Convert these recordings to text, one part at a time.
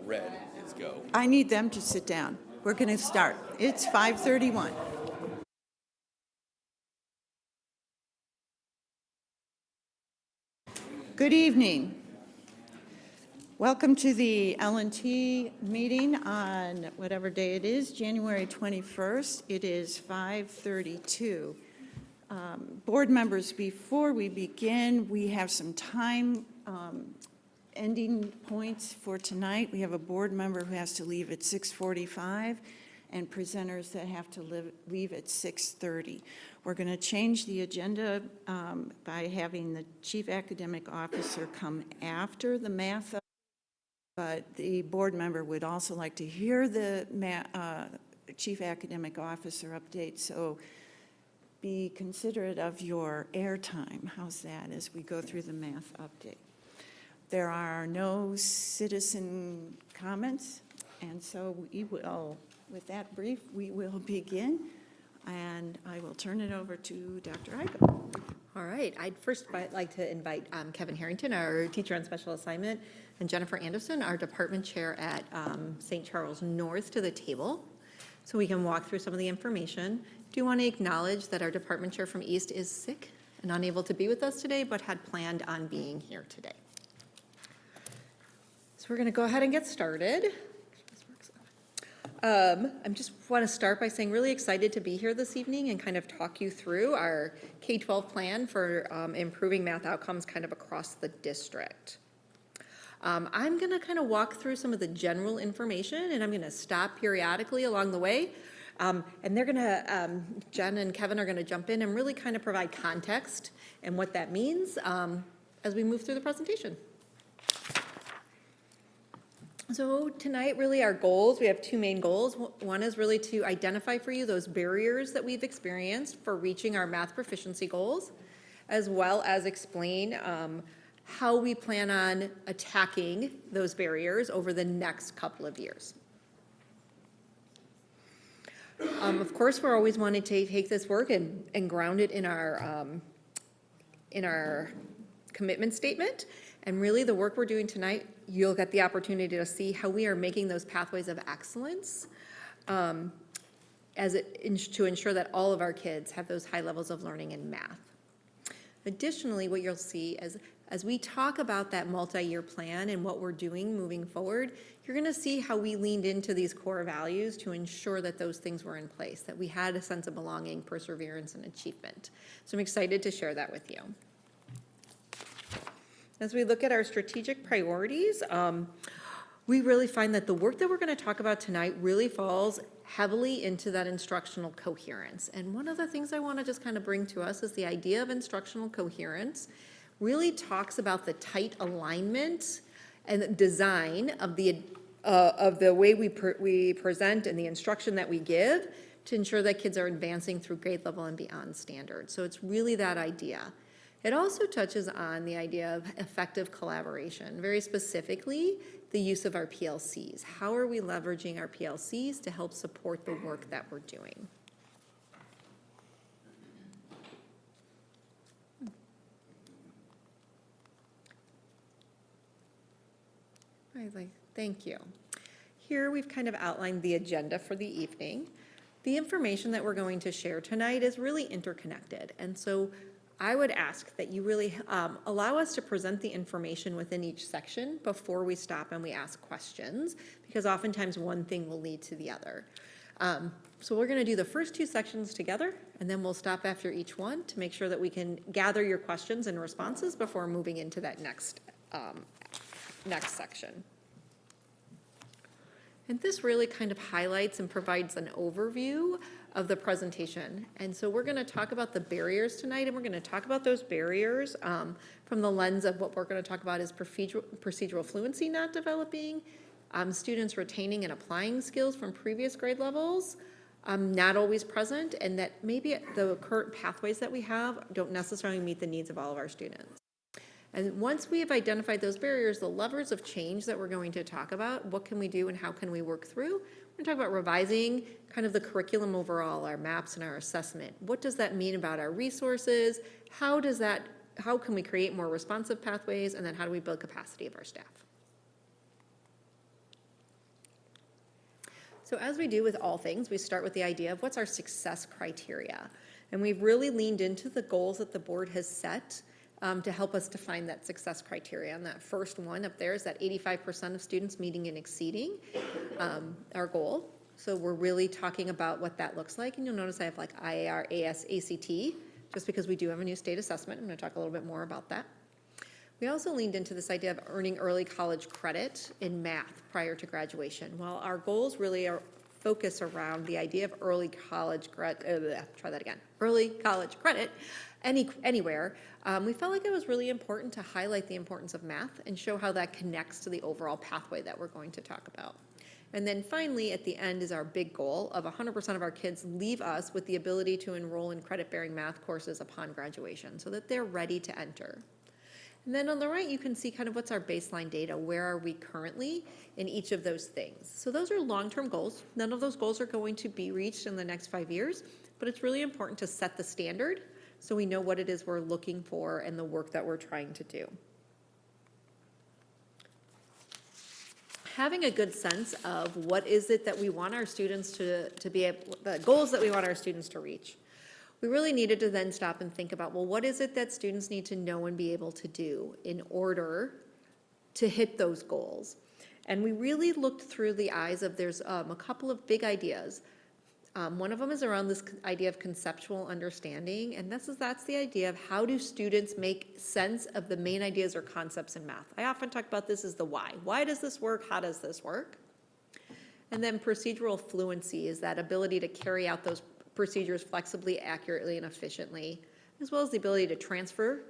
red is go. I need them to sit down. We're going to start. It's 5:31. Good evening. Welcome to the L&T meeting on whatever day it is, January 21st. It is 5:32. Board members, before we begin, we have some time ending points for tonight. We have a board member who has to leave at 6:45 and presenters that have to leave at 6:30. We're going to change the agenda by having the chief academic officer come after the math, but the board member would also like to hear the chief academic officer update, so be considerate of your airtime. How's that as we go through the math update? There are no citizen comments, and so we will, with that brief, we will begin, and I will turn it over to Dr. Igo. All right, I'd first like to invite Kevin Harrington, our teacher on special assignment, and Jennifer Anderson, our department chair at St. Charles North, to the table so we can walk through some of the information. Do want to acknowledge that our department chair from East is sick and unable to be with us today, but had planned on being here today. So we're going to go ahead and get started. I just want to start by saying really excited to be here this evening and kind of talk you through our K-12 plan for improving math outcomes kind of across the district. I'm going to kind of walk through some of the general information, and I'm going to stop periodically along the way. And they're going to, Jen and Kevin are going to jump in and really kind of provide context and what that means as we move through the presentation. So tonight, really our goals, we have two main goals. One is really to identify for you those barriers that we've experienced for reaching our math proficiency goals, as well as explain how we plan on attacking those barriers over the next couple of years. Of course, we're always wanting to take this work and ground it in our commitment statement. And really the work we're doing tonight, you'll get the opportunity to see how we are making those pathways of excellence to ensure that all of our kids have those high levels of learning in math. Additionally, what you'll see as we talk about that multi-year plan and what we're doing moving forward, you're going to see how we leaned into these core values to ensure that those things were in place, that we had a sense of belonging, perseverance, and achievement. So I'm excited to share that with you. As we look at our strategic priorities, we really find that the work that we're going to talk about tonight really falls heavily into that instructional coherence. And one of the things I want to just kind of bring to us is the idea of instructional coherence really talks about the tight alignment and design of the way we present and the instruction that we give to ensure that kids are advancing through grade level and beyond standards. So it's really that idea. It also touches on the idea of effective collaboration, very specifically the use of our PLCs. How are we leveraging our PLCs to help support the work that we're doing? Thank you. Here we've kind of outlined the agenda for the evening. The information that we're going to share tonight is really interconnected, and so I would ask that you really allow us to present the information within each section before we stop and we ask questions, because oftentimes one thing will lead to the other. So we're going to do the first two sections together, and then we'll stop after each one to make sure that we can gather your questions and responses before moving into that next section. And this really kind of highlights and provides an overview of the presentation. And so we're going to talk about the barriers tonight, and we're going to talk about those barriers from the lens of what we're going to talk about is procedural fluency not developing, students retaining and applying skills from previous grade levels, not always present, and that maybe the current pathways that we have don't necessarily meet the needs of all of our students. And once we have identified those barriers, the levers of change that we're going to talk about, what can we do and how can we work through? We're going to talk about revising kind of the curriculum overall, our maps and our assessment. What does that mean about our resources? How can we create more responsive pathways? And then how do we build capacity of our staff? So as we do with all things, we start with the idea of what's our success criteria. And we've really leaned into the goals that the board has set to help us define that success criteria. And that first one up there is that 85% of students meeting and exceeding our goal. So we're really talking about what that looks like. And you'll notice I have like IAR, AS, ACT, just because we do have a new state assessment. I'm going to talk a little bit more about that. We also leaned into this idea of earning early college credit in math prior to graduation. While our goals really are focused around the idea of early college early college credit anywhere, we felt like it was really important to highlight the importance of math and show how that connects to the overall pathway that we're going to talk about. And then finally, at the end is our big goal of 100% of our kids leave us with the ability to enroll in credit-bearing math courses upon graduation so that they're ready to enter. And then on the right, you can see kind of what's our baseline data. Where are we currently in each of those things? So those are long-term goals. None of those goals are going to be reached in the next 5 years, but it's really important to set the standard so we know what it is we're looking for and the work that we're trying to do. Having a good sense of what is it that we want our students to be able, the goals that we want our students to reach. We really needed to then stop and think about, well, what is it that students need to know and be able to do in order to hit those goals? And we really looked through the eyes of, there's a couple of big ideas. One of them is around this idea of conceptual understanding, and that's the idea of how do students make sense of the main ideas or concepts in math. I often talk about this as the why. Why does this work? How does this work? And then procedural fluency is that ability to carry out those procedures flexibly, accurately, and efficiently, as well as the ability to transfer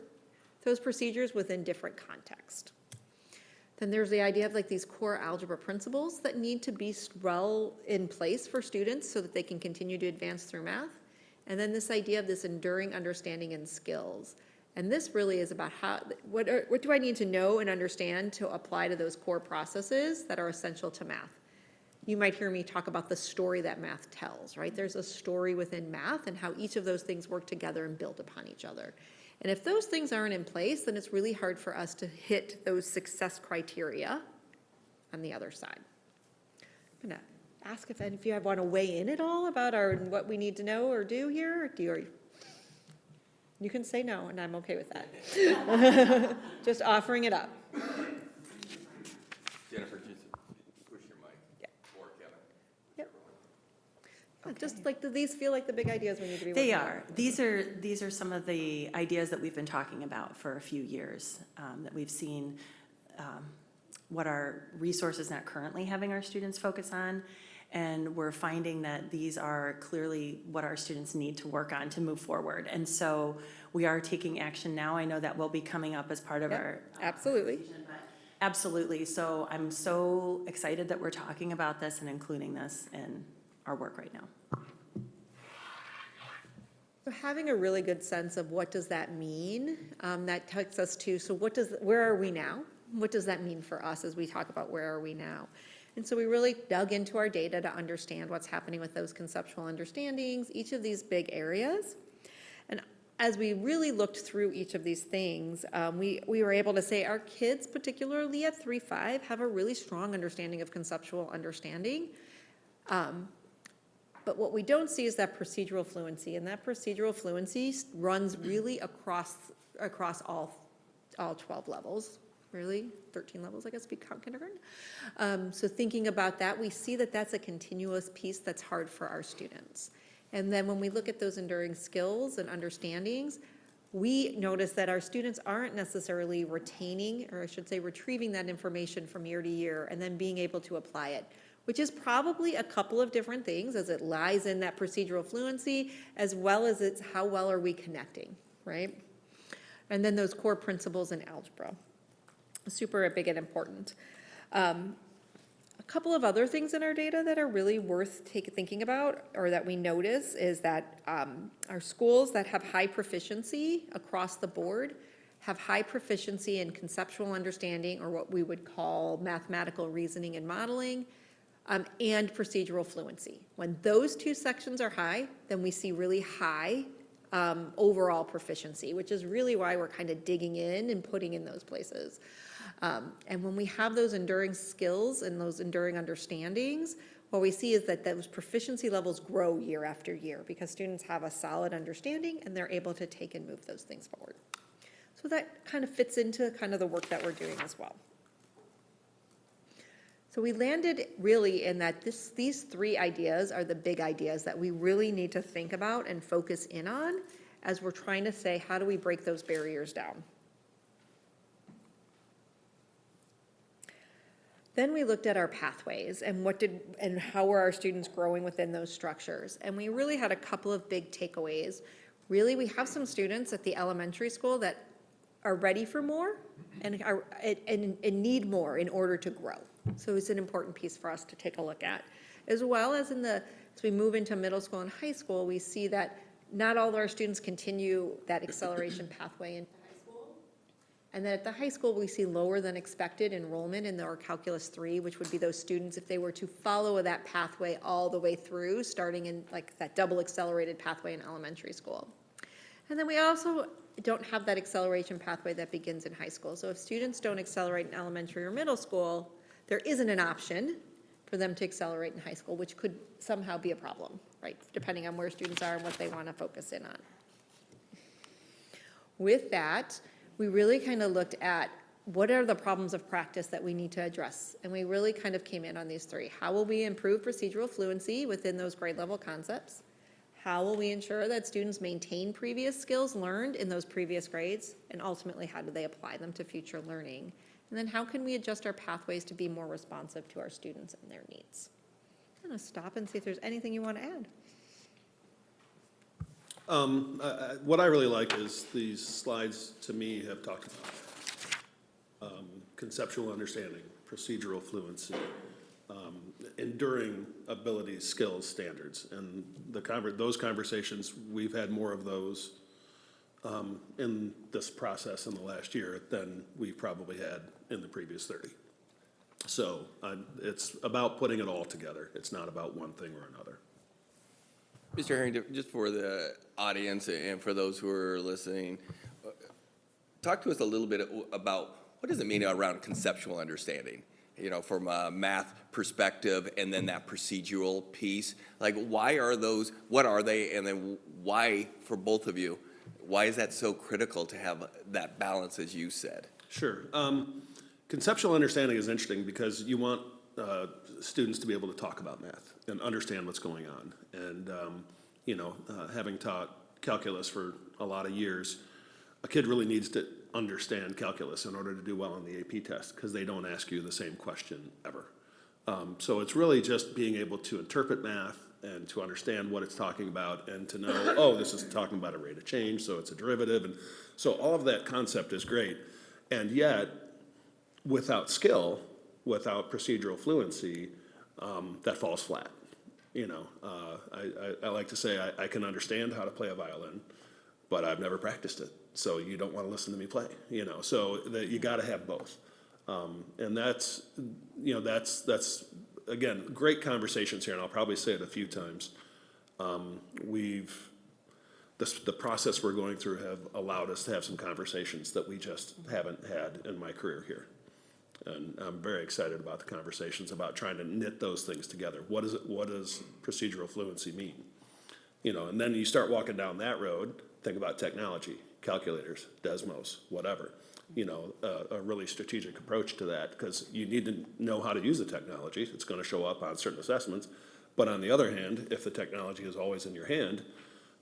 those procedures within different contexts. Then there's the idea of like these core algebra principles that need to be well in place for students so that they can continue to advance through math. And then this idea of this enduring understanding and skills. And this really is about what do I need to know and understand to apply to those core processes that are essential to math. You might hear me talk about the story that math tells, right? There's a story within math and how each of those things work together and build upon each other. And if those things aren't in place, then it's really hard for us to hit those success criteria on the other side. I'm going to ask if any of you want to weigh in at all about what we need to know or do here. You can say no, and I'm okay with that. Just offering it up. Jennifer, just push your mic. Yeah. Or Kevin. Yep. Just like, do these feel like the big ideas we need to be working They on? are. These are some of the ideas that we've been talking about for a few years, that we've seen what our resources not currently having our students focus on, and we're finding that these are clearly what our students need to work on to move forward. And so we are taking action now. I know that will be coming up as part of Yep, our absolutely. Absolutely. So I'm so excited that we're talking about this and including this in our work right now. So having a really good sense of what does that mean, that takes us to, so where are we now? What does that mean for us as we talk about where are we now? And so we really dug into our data to understand what's happening with those conceptual understandings, each of these big areas. And as we really looked through each of these things, we were able to say our kids, particularly at 3-5, have a really strong understanding of conceptual understanding. But what we don't see is that procedural fluency, and that procedural fluency runs really across all 12 levels, really, 13 levels, I guess, if you count kindergarten. So thinking about that, we see that that's a continuous piece that's hard for our students. And then when we look at those enduring skills and understandings, we notice that our students aren't necessarily retaining, or I should say retrieving that information from year to year and then being able to apply it, which is probably a couple of different things as it lies in that procedural fluency, as well as it's how well are we connecting, right? And then those core principles in algebra, super big and important. A couple of other things in our data that are really worth thinking about, or that we notice, is that our schools that have high proficiency across the board have high proficiency in conceptual understanding, or what we would call mathematical reasoning and modeling, and procedural fluency. When those two sections are high, then we see really high overall proficiency, which is really why we're kind of digging in and putting in those places. And when we have those enduring skills and those enduring understandings, what we see is that those proficiency levels grow year after year because students have a solid understanding and they're able to take and move those things forward. So that kind of fits into kind of the work that we're doing as well. So we landed really in that these three ideas are the big ideas that we really need to think about and focus in on as we're trying to say, how do we break those barriers down? Then we looked at our pathways and how were our students growing within those structures. And we really had a couple of big takeaways. Really, we have some students at the elementary school that are ready for more and need more in order to grow. So it's an important piece for us to take a look at. As well as as we move into middle school and high school, we see that not all of our students continue that acceleration pathway into high school. And then at the high school, we see lower than expected enrollment in our Calculus 3, which would be those students if they were to follow that pathway all the way through, starting in like that double accelerated pathway in elementary school. And then we also don't have that acceleration pathway that begins in high school. So if students don't accelerate in elementary or middle school, there isn't an option for them to accelerate in high school, which could somehow be a problem, right? Depending on where students are and what they want to focus in on. With that, we really kind of looked at what are the problems of practice that we need to address? And we really kind of came in on these three. How will we improve procedural fluency within those grade level concepts? How will we ensure that students maintain previous skills learned in those previous grades? And ultimately, how do they apply them to future learning? And then how can we adjust our pathways to be more responsive to our students and their needs? I'm going to stop and see if there's anything you want to add. What I really like is these slides, to me, have talked about conceptual understanding, procedural fluency, enduring abilities, skills, standards. And those conversations, we've had more of those in this process in the last year than we probably had in the previous 30. So it's about putting it all together. It's not about one thing or another. Mr. Harrington, just for the audience and for those who are listening, talk to us a little bit about what does it mean around conceptual understanding? You know, from a math perspective and then that procedural piece. Like, why are those, what are they, and then why, for both of you, why is that so critical to have that balance, as you said? Sure. Conceptual understanding is interesting because you want students to be able to talk about math and understand what's going on. And, having taught calculus for a lot of years, a kid really needs to understand calculus in order to do well on the AP test because they don't ask you the same question ever. So it's really just being able to interpret math and to understand what it's talking about and to know, oh, this is talking about a rate of change, so it's a derivative. And so all of that concept is great. And yet, without skill, without procedural fluency, that falls flat. I like to say I can understand how to play a violin, but I've never practiced it. So you don't want to listen to me play, so that you got to have both. And that's again, great conversations here, and I'll probably say it a few times. The process we're going through have allowed us to have some conversations that we just haven't had in my career here. And I'm very excited about the conversations about trying to knit those things together. What does procedural fluency mean? And then you start walking down that road, think about technology, calculators, Desmos, whatever. A really strategic approach to that because you need to know how to use the technology. It's going to show up on certain assessments. But on the other hand, if the technology is always in your hand,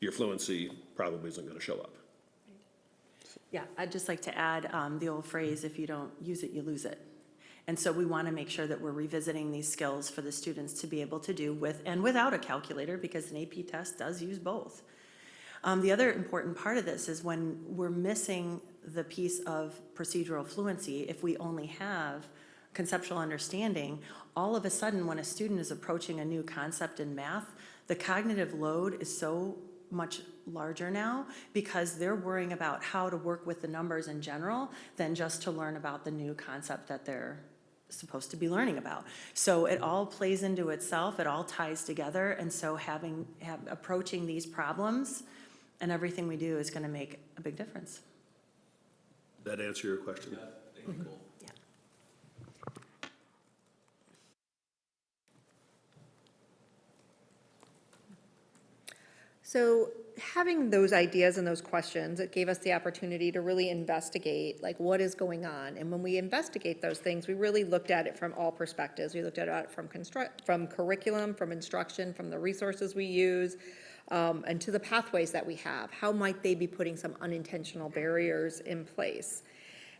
your fluency probably isn't going to show up. Yeah, I'd just like to add the old phrase, if you don't use it, you lose it. And so we want to make sure that we're revisiting these skills for the students to be able to do with and without a calculator because an AP test does use both. The other important part of this is when we're missing the piece of procedural fluency, if we only have conceptual understanding, all of a sudden when a student is approaching a new concept in math, the cognitive load is so much larger now because they're worrying about how to work with the numbers in general than just to learn about the new concept that they're supposed to be learning about. So it all plays into itself, it all ties together, and so approaching these problems and everything we do is going to make a big difference. That answer your question? Yeah, thank you, Cole. Yeah. So having those ideas and those questions, it gave us the opportunity to really investigate, like, what is going on? And when we investigate those things, we really looked at it from all perspectives. We looked at it from curriculum, from instruction, from the resources we use, and to the pathways that we have. How might they be putting some unintentional barriers in place?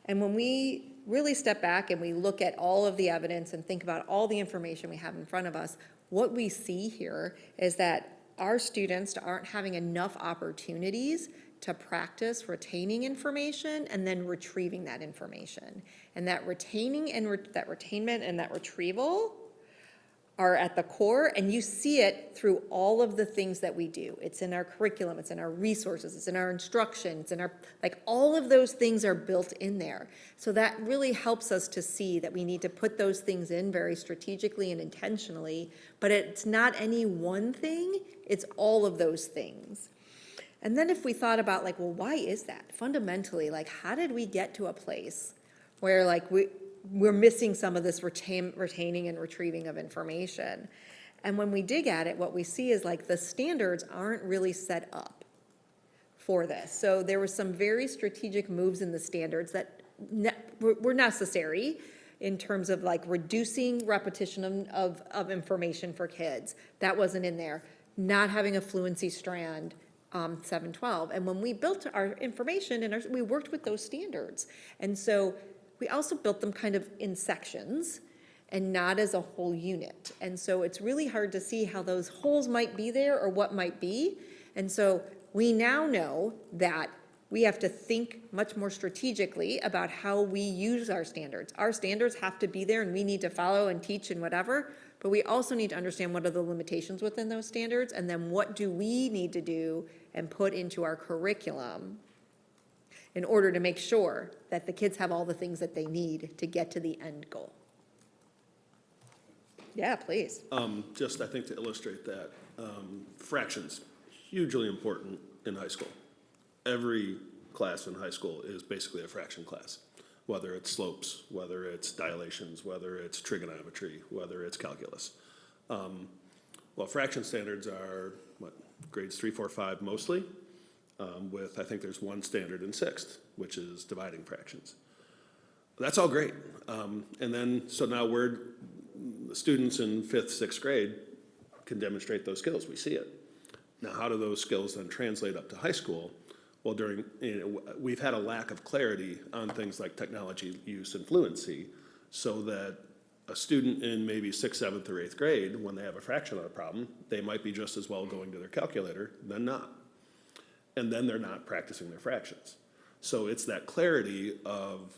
And when we really step back and we look at all of the evidence and think about all the information we have in front of us, what we see here is that our students aren't having enough opportunities to practice retaining information and then retrieving that information. And that retaining and that retainment and that retrieval are at the core, and you see it through all of the things that we do. It's in our curriculum, it's in our resources, it's in our instruction, it's in our, like, all of those things are built in there. So that really helps us to see that we need to put those things in very strategically and intentionally, but it's not any one thing, it's all of those things. And then if we thought about, like, well, why is that? Fundamentally, like, how did we get to a place where, like, we're missing some of this retaining and retrieving of information? And when we dig at it, what we see is, like, the standards aren't really set up for this. So there were some very strategic moves in the standards that were necessary in terms of, like, reducing repetition of information for kids. That wasn't in there. Not having a fluency strand, 712. And when we built our information, and we worked with those standards. And so we also built them kind of in sections and not as a whole unit. And so it's really hard to see how those holes might be there or what might be. And so we now know that we have to think much more strategically about how we use our standards. Our standards have to be there and we need to follow and teach and whatever, but we also need to understand what are the limitations within those standards, and then what do we need to do and put into our curriculum in order to make sure that the kids have all the things that they need to get to the end goal. Yeah, please. Just, I think, to illustrate that, fractions, hugely important in high school. Every class in high school is basically a fraction class, whether it's slopes, whether it's dilations, whether it's trigonometry, whether it's calculus. Well, fraction standards are, grades 3, 4, 5 mostly, with, I think there's one standard in sixth, which is dividing fractions. That's all great. And then, so now the students in 5th, 6th grade can demonstrate those skills. We see it. Now, how do those skills then translate up to high school? Well, we've had a lack of clarity on things like technology use and fluency, so that a student in maybe 6th, 7th, or 8th grade, when they have a fraction of a problem, they might be just as well going to their calculator than not. And then they're not practicing their fractions. So it's that clarity of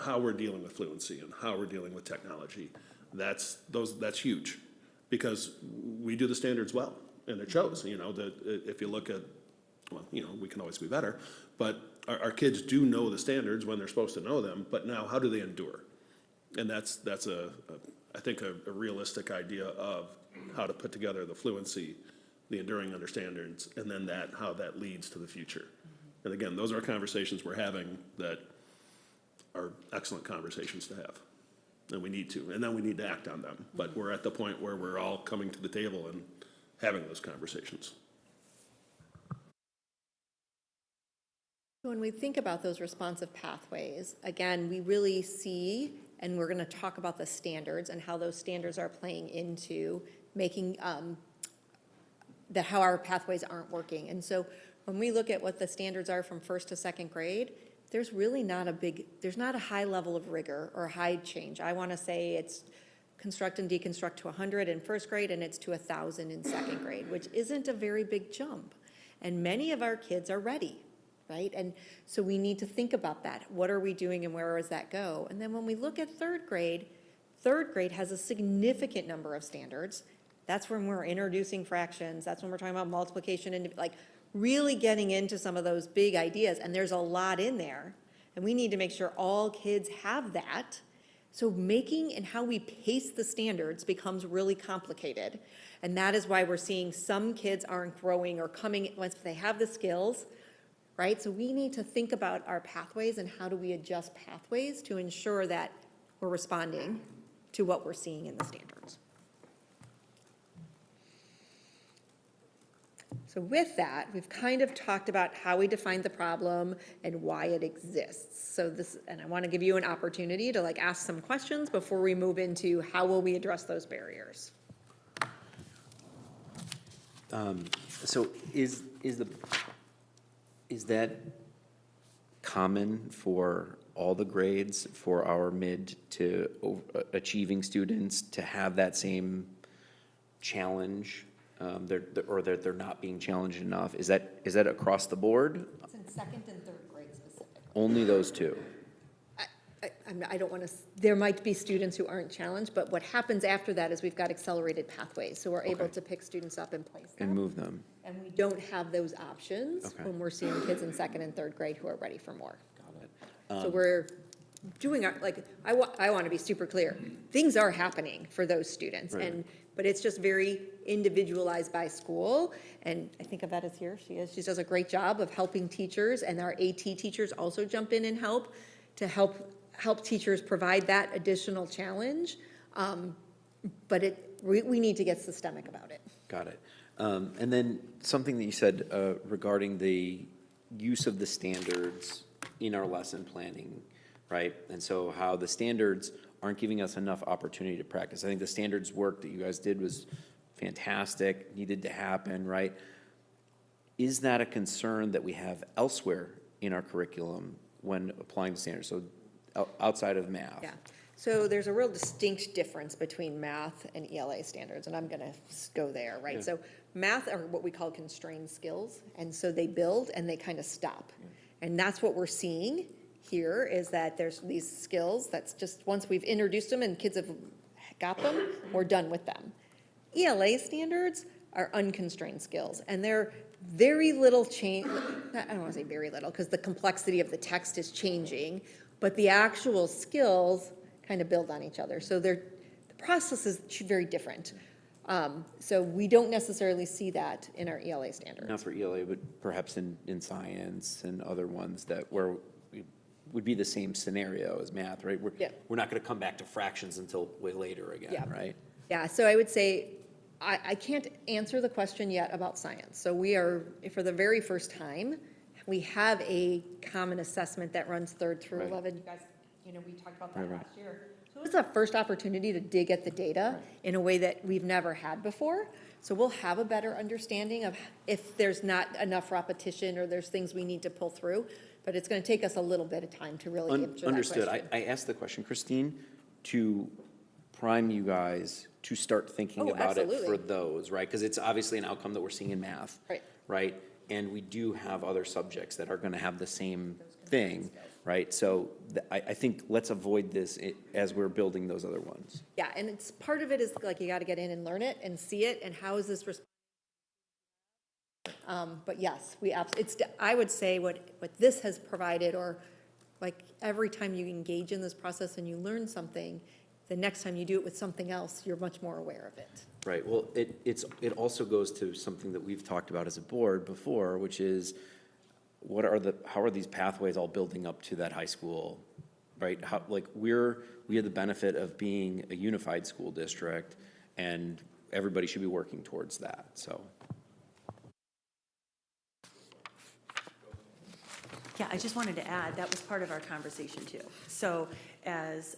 how we're dealing with fluency and how we're dealing with technology. That's huge, because we do the standards well, and it shows. That if you look at, we can always be better, but our kids do know the standards when they're supposed to know them. But now, how do they endure? And that's I think a realistic idea of how to put together the fluency, the enduring understandings, and then how that leads to the future. And again, those are conversations we're having that are excellent conversations to have. And we need to, and then we need to act on them. But we're at the point where we're all coming to the table and having those conversations. When we think about those responsive pathways, again, we really see, and we're going to talk about the standards and how those standards are playing into making how our pathways aren't working. And so when we look at what the standards are from 1st to 2nd grade, there's really not a high level of rigor or high change. I want to say it's construct and deconstruct to 100 in 1st grade, and it's to 1,000 in 2nd grade, which isn't a very big jump. And many of our kids are ready, right? And so we need to think about that. What are we doing and where does that go? And then when we look at 3rd grade has a significant number of standards. That's when we're introducing fractions. That's when we're talking about multiplication and really getting into some of those big ideas. And there's a lot in there. And we need to make sure all kids have that. So making and how we pace the standards becomes really complicated. And that is why we're seeing some kids aren't growing or coming once they have the skills, right? So we need to think about our pathways and how do we adjust pathways to ensure that we're responding to what we're seeing in the standards. So with that, we've kind of talked about how we define the problem and why it exists. So this, and I want to give you an opportunity to like ask some questions before we move into how will we address those barriers. So is that common for all the grades for our mid to achieving students to have that same challenge? Or that they're not being challenged enough? Is that across the board? It's in second and third grade specifically. Only those two? I don't want to, there might be students who aren't challenged, but what happens after that is we've got accelerated pathways. So we're able to pick students up and place them. And move them? And we don't have those options Okay. when we're seeing kids in second and third grade who are ready for more. Got it. So we're doing our, like, I want to be super clear. Things are happening for those students, Right. but it's just very individualized by school. And I think Avetta's here. She does a great job of helping teachers, and our AT teachers also jump in and help teachers provide that additional challenge. But we need to get systemic about it. Got it. And then something that you said regarding the use of the standards in our lesson planning, right? And so how the standards aren't giving us enough opportunity to practice. I think the standards work that you guys did was fantastic, needed to happen, right? Is that a concern that we have elsewhere in our curriculum when applying the standards? So outside of math? Yeah, so there's a real distinct difference between math and ELA standards, and I'm gonna go there, right? Yeah. So math are what we call constrained skills, and so they build and they kind of stop. And that's what we're seeing here, is that there's these skills that's just, once we've introduced them and kids have got them, we're done with them. ELA standards are unconstrained skills, and they're very little change, I don't wanna say very little, because the complexity of the text is changing, but the actual skills kind of build on each other. So the process is very different. So we don't necessarily see that in our ELA standards. Not for ELA, but perhaps in science and other ones that where we would be the same scenario as math, right? Yeah. We're not going to come back to fractions until way later again, Yeah. right? Yeah, so I would say, I can't answer the question yet about science. So we are, for the very first time, we have a common assessment that runs third through Right. 11. You guys, we talked about that Right. last year. So it was the first opportunity to dig at the data in a way that we've never had before. So we'll have a better understanding of if there's not enough repetition or there's things we need to pull through. But it's going to take us a little bit of time to really answer that Understood. question. I asked the question, Christine, to prime you guys to start thinking Oh, about it for absolutely. those, right? Because it's obviously an outcome that we're seeing in math. Right. Right? And we do have other subjects that are going to have the same thing, right? So I think let's avoid this as we're building those other ones. Yeah, and it's, part of it is like you got to get in and learn it and see it, and how is this but yes, I would say what this has provided, or like every time you engage in this process and you learn something, the next time you do it with something else, you're much more aware of it. Right, well, it also goes to something that we've talked about as a board before, which is how are these pathways all building up to that high school, right? We have the benefit of being a unified school district, and everybody should be working towards that, so. Yeah, I just wanted to add, that was part of our conversation too. So as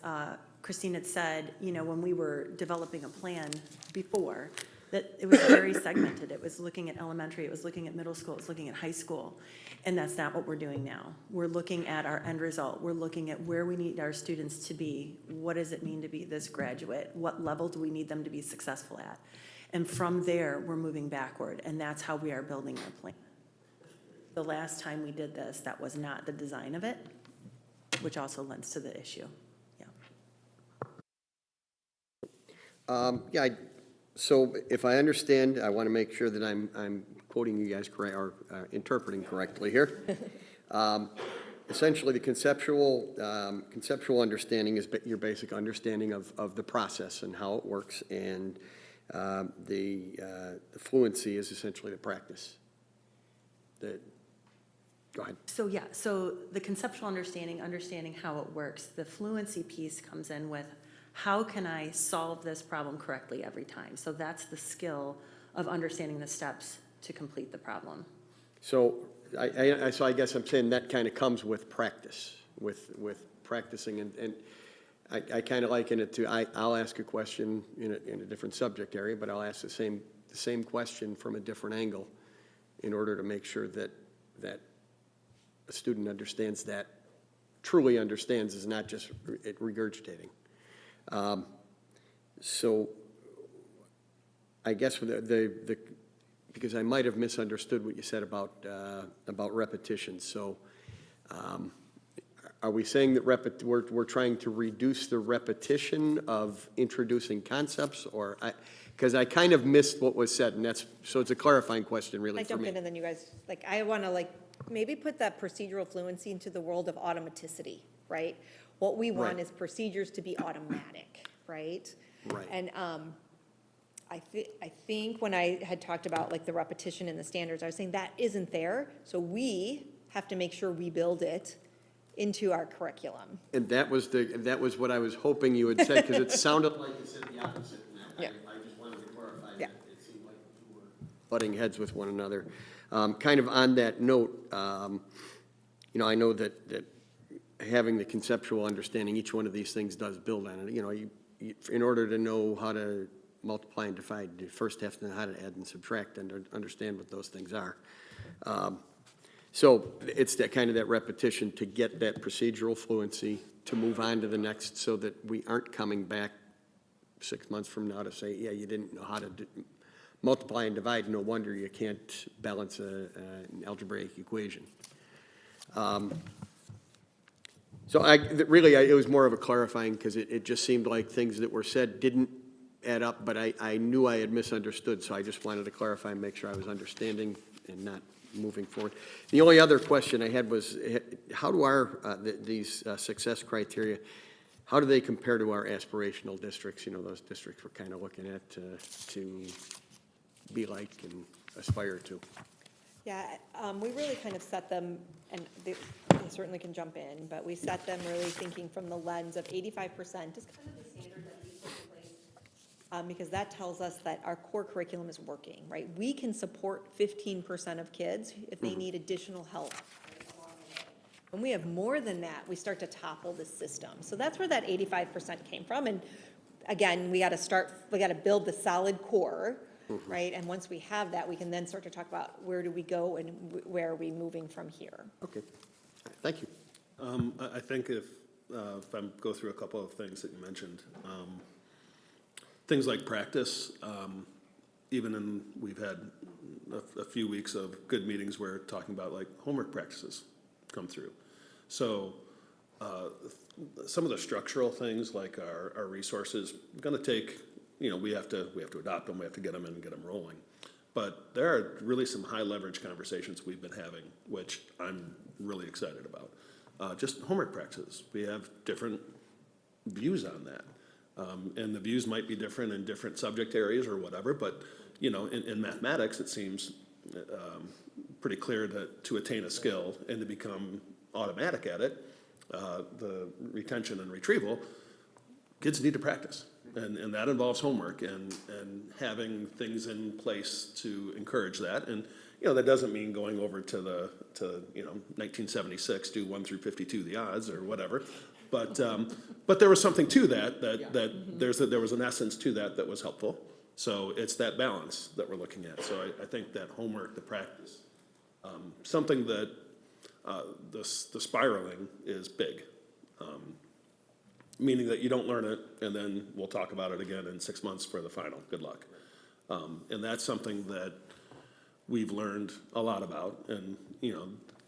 Christine had said, when we were developing a plan before, that it was very segmented. It was looking at elementary, it was looking at middle school, it was looking at high school. And that's not what we're doing now. We're looking at our end result. We're looking at where we need our students to be. What does it mean to be this graduate? What level do we need them to be successful at? And from there, we're moving backward, and that's how we are building our plan. The last time we did this, that was not the design of it, which also lends to the issue. Yeah, so if I understand, I want to make sure that I'm quoting you guys correct, or interpreting correctly here. Essentially, the conceptual understanding is your basic understanding of the process and how it works, and the fluency is essentially the practice. Go ahead. So yeah, so the conceptual understanding how it works, the fluency piece comes in with how can I solve this problem correctly every time? So that's the skill of understanding the steps to complete the problem. So I guess I'm saying that kind of comes with practice, with practicing, and I kind of liken it to, I'll ask a question in a different subject area, but I'll ask the same question from a different angle in order to make sure that a student understands that, truly understands, is not just regurgitating. So I guess because I might have misunderstood what you said about repetition. So are we saying that we're trying to reduce the repetition of introducing concepts, or because I kind of missed what was said, and so it's a clarifying question really I for jump me. in and then you guys, I want to maybe put that procedural fluency into the world of automaticity, right? What we want Right. is procedures to be automatic, right? Right. And I think when I had talked about the repetition in the standards, I was saying that isn't there. So we have to make sure we build it into our curriculum. And that was what I was hoping you would say, because it sounded like you said the opposite. And Yeah. I just wanted to clarify Yeah. that it seemed like you were butting heads with one another. Kind of on that note, I know that having the conceptual understanding, each one of these things does build on it. You in order to know how to multiply and divide, you first have to know how to add and subtract and understand what those things are. So it's that kind of that repetition to get that procedural fluency, to move on to the next, so that we aren't coming back 6 months from now to say, yeah, you didn't know how to multiply and divide, no wonder you can't balance an algebraic equation. So it was more of a clarifying, because it just seemed like things that were said didn't add up, but I knew I had misunderstood, so I just wanted to clarify and make sure I was understanding and not moving forward. The only other question I had was, how do these success criteria, how do they compare to our aspirational districts, those districts we're kind of looking at to be like and aspire to? Yeah, we really kind of set them, and they certainly can jump in, but we set them really thinking from the lens of 85% is kind of the standard that we put in place, because that tells us that our core curriculum is working, right? We can support 15% of kids if they need additional help. Right, along the way. When we have more than that, we start to topple the system. So that's where that 85% came from. And again, we got to build the solid core. Right, and once we have that, we can then start to talk about where do we go and where are we moving from here. Okay, thank you. I think if I go through a couple of things that you mentioned, things like practice, we've had a few weeks of good meetings where talking about homework practices come through. So some of the structural things like our resources going to take, we have to adopt them, we have to get them in and get them rolling. But there are really some high leverage conversations we've been having, which I'm really excited about. Just homework practices. We have different views on that. And the views might be different in different subject areas or whatever, but, in mathematics, it seems pretty clear that to attain a skill and to become automatic at it, the retention and retrieval, kids need to practice. And that involves homework and having things in place to encourage that. And, that doesn't mean going over to 1976, do 1 through 52, the odds or whatever. But there was something to that there was an essence to that was helpful. So it's that balance that we're looking at. So I think that homework, the practice, something that the spiraling is big. Meaning that you don't learn it, and then we'll talk about it again in 6 months for the final. Good luck. And that's something that we've learned a lot about. And,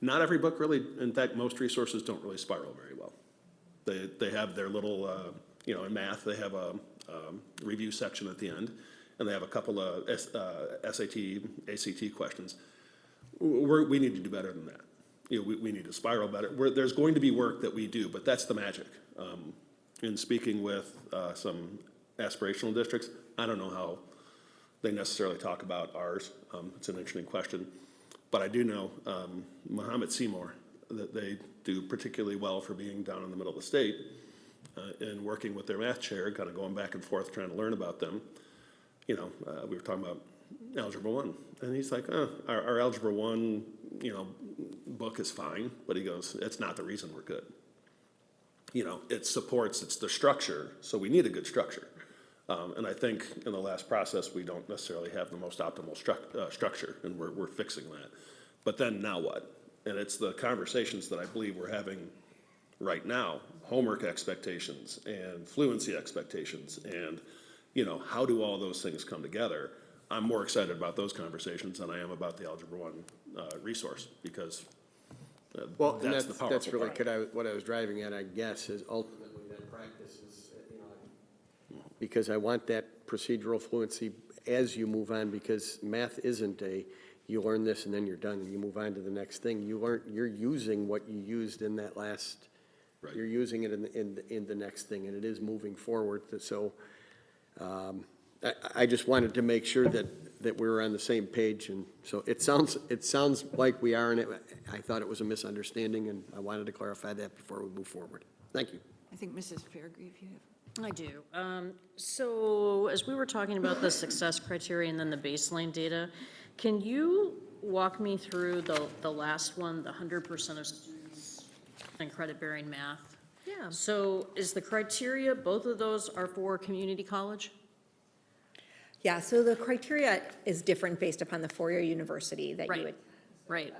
not every book really, in fact, most resources don't really spiral very well. They have their little, in math, they have a review section at the end, and they have a couple of SAT, ACT questions. We need to do better than that. We need to spiral better. There's going to be work that we do, but that's the magic. In speaking with some aspirational districts, I don't know how they necessarily talk about ours. It's an interesting question. But I do know Muhammad Seymour, that they do particularly well for being down in the middle of the state and working with their math chair, kind of going back and forth trying to learn about them. We were talking about Algebra 1. And he's like, our Algebra 1, book is fine, but he goes, it's not the reason we're good. It supports, it's the structure, so we need a good structure. And I think in the last process, we don't necessarily have the most optimal structure, and we're fixing that. But then now what? And it's the conversations that I believe we're having right now, homework expectations and fluency expectations, and, how do all those things come together? I'm more excited about those conversations than I am about the Algebra 1 resource, because Well, and that's the powerful that's really part. what I was driving at, I guess, is ultimately that practice is, because I want that procedural fluency as you move on, because math isn't you learn this and then you're done and you move on to the next thing. You're using what you used in that last, Right. you're using it in the next thing, and it is moving forward. So I just wanted to make sure that we were on the same page, and so it sounds like we are, and I thought it was a misunderstanding, and I wanted to clarify that before we move forward. Thank you. I think Mrs. Fairgrieve, you have. I do. So as we were talking about the success criteria and then the baseline data, can you walk me through the last one, the 100% of students in credit-bearing math? Yeah. So is the criteria, both of those are for community college? Yeah, so the criteria is different based upon the four-year university that you Right. would. Right.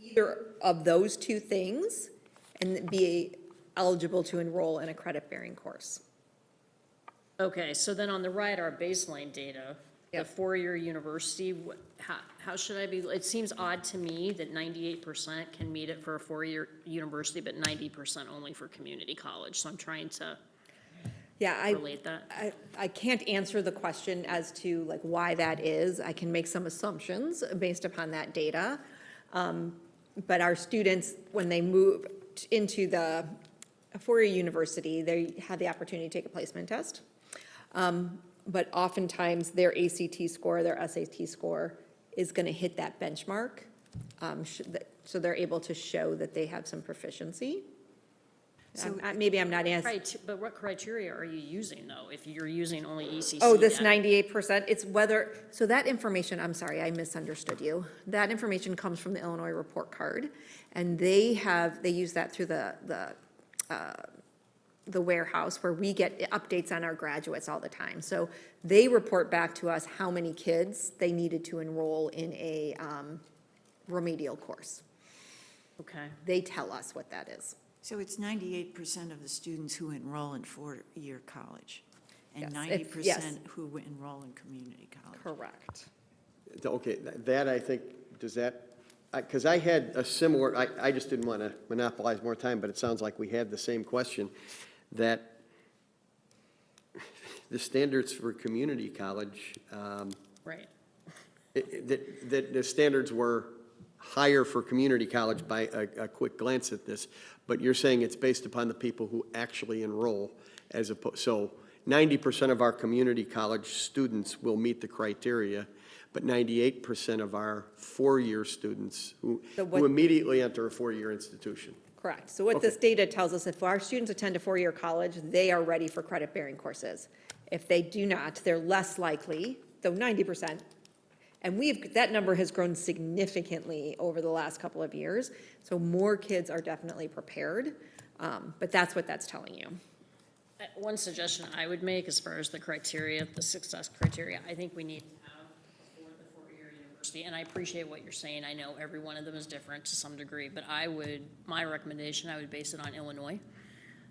Either of those two things and be eligible to enroll in a credit-bearing course. Okay, so then on the right, our baseline data, the Yep. four-year university, how should I be, it seems odd to me that 98% can meet it for a four-year university, but 90% only for community college. So I'm trying to Yeah, relate that. I can't answer the question as to like why that is. I can make some assumptions based upon that data. But our students, when they move into the four-year university, they have the opportunity to take a placement test. But oftentimes their ACT score, their SAT score is going to hit that benchmark. So they're able to show that they have some proficiency. Maybe I'm not answering. But what criteria are you using, though, if you're using only ECC? Oh, this data? 98%, it's whether, so that information, I'm sorry, I misunderstood you. That information comes from the Illinois report card, and they use that through the warehouse where we get updates on our graduates all the time. So they report back to us how many kids they needed to enroll in a remedial course. Okay. They tell us what that is. So it's 98% of the students who enroll in four-year college, and Yes, yes. 90% who enroll in community college. Correct. Okay, that I think, does that, because I had a similar, I just didn't want to monopolize more time, but it sounds like we had the same question, that the standards for community college, Right. that the standards were higher for community college by a quick glance at this, but you're saying it's based upon the people who actually enroll as opposed, so 90% of our community college students will meet the criteria, but 98% of our four-year students who immediately enter a four-year institution. Correct. So what this data tells us, if our students attend a four-year college, they are ready for credit-bearing courses. If they do not, they're less likely, though 90%. And that number has grown significantly over the last couple of years. So more kids are definitely prepared, but that's what that's telling you. One suggestion I would make as far as the criteria, the success criteria, I think we need to have for the four-year university, and I appreciate what you're saying. I know every one of them is different to some degree, but my recommendation, I would base it on Illinois.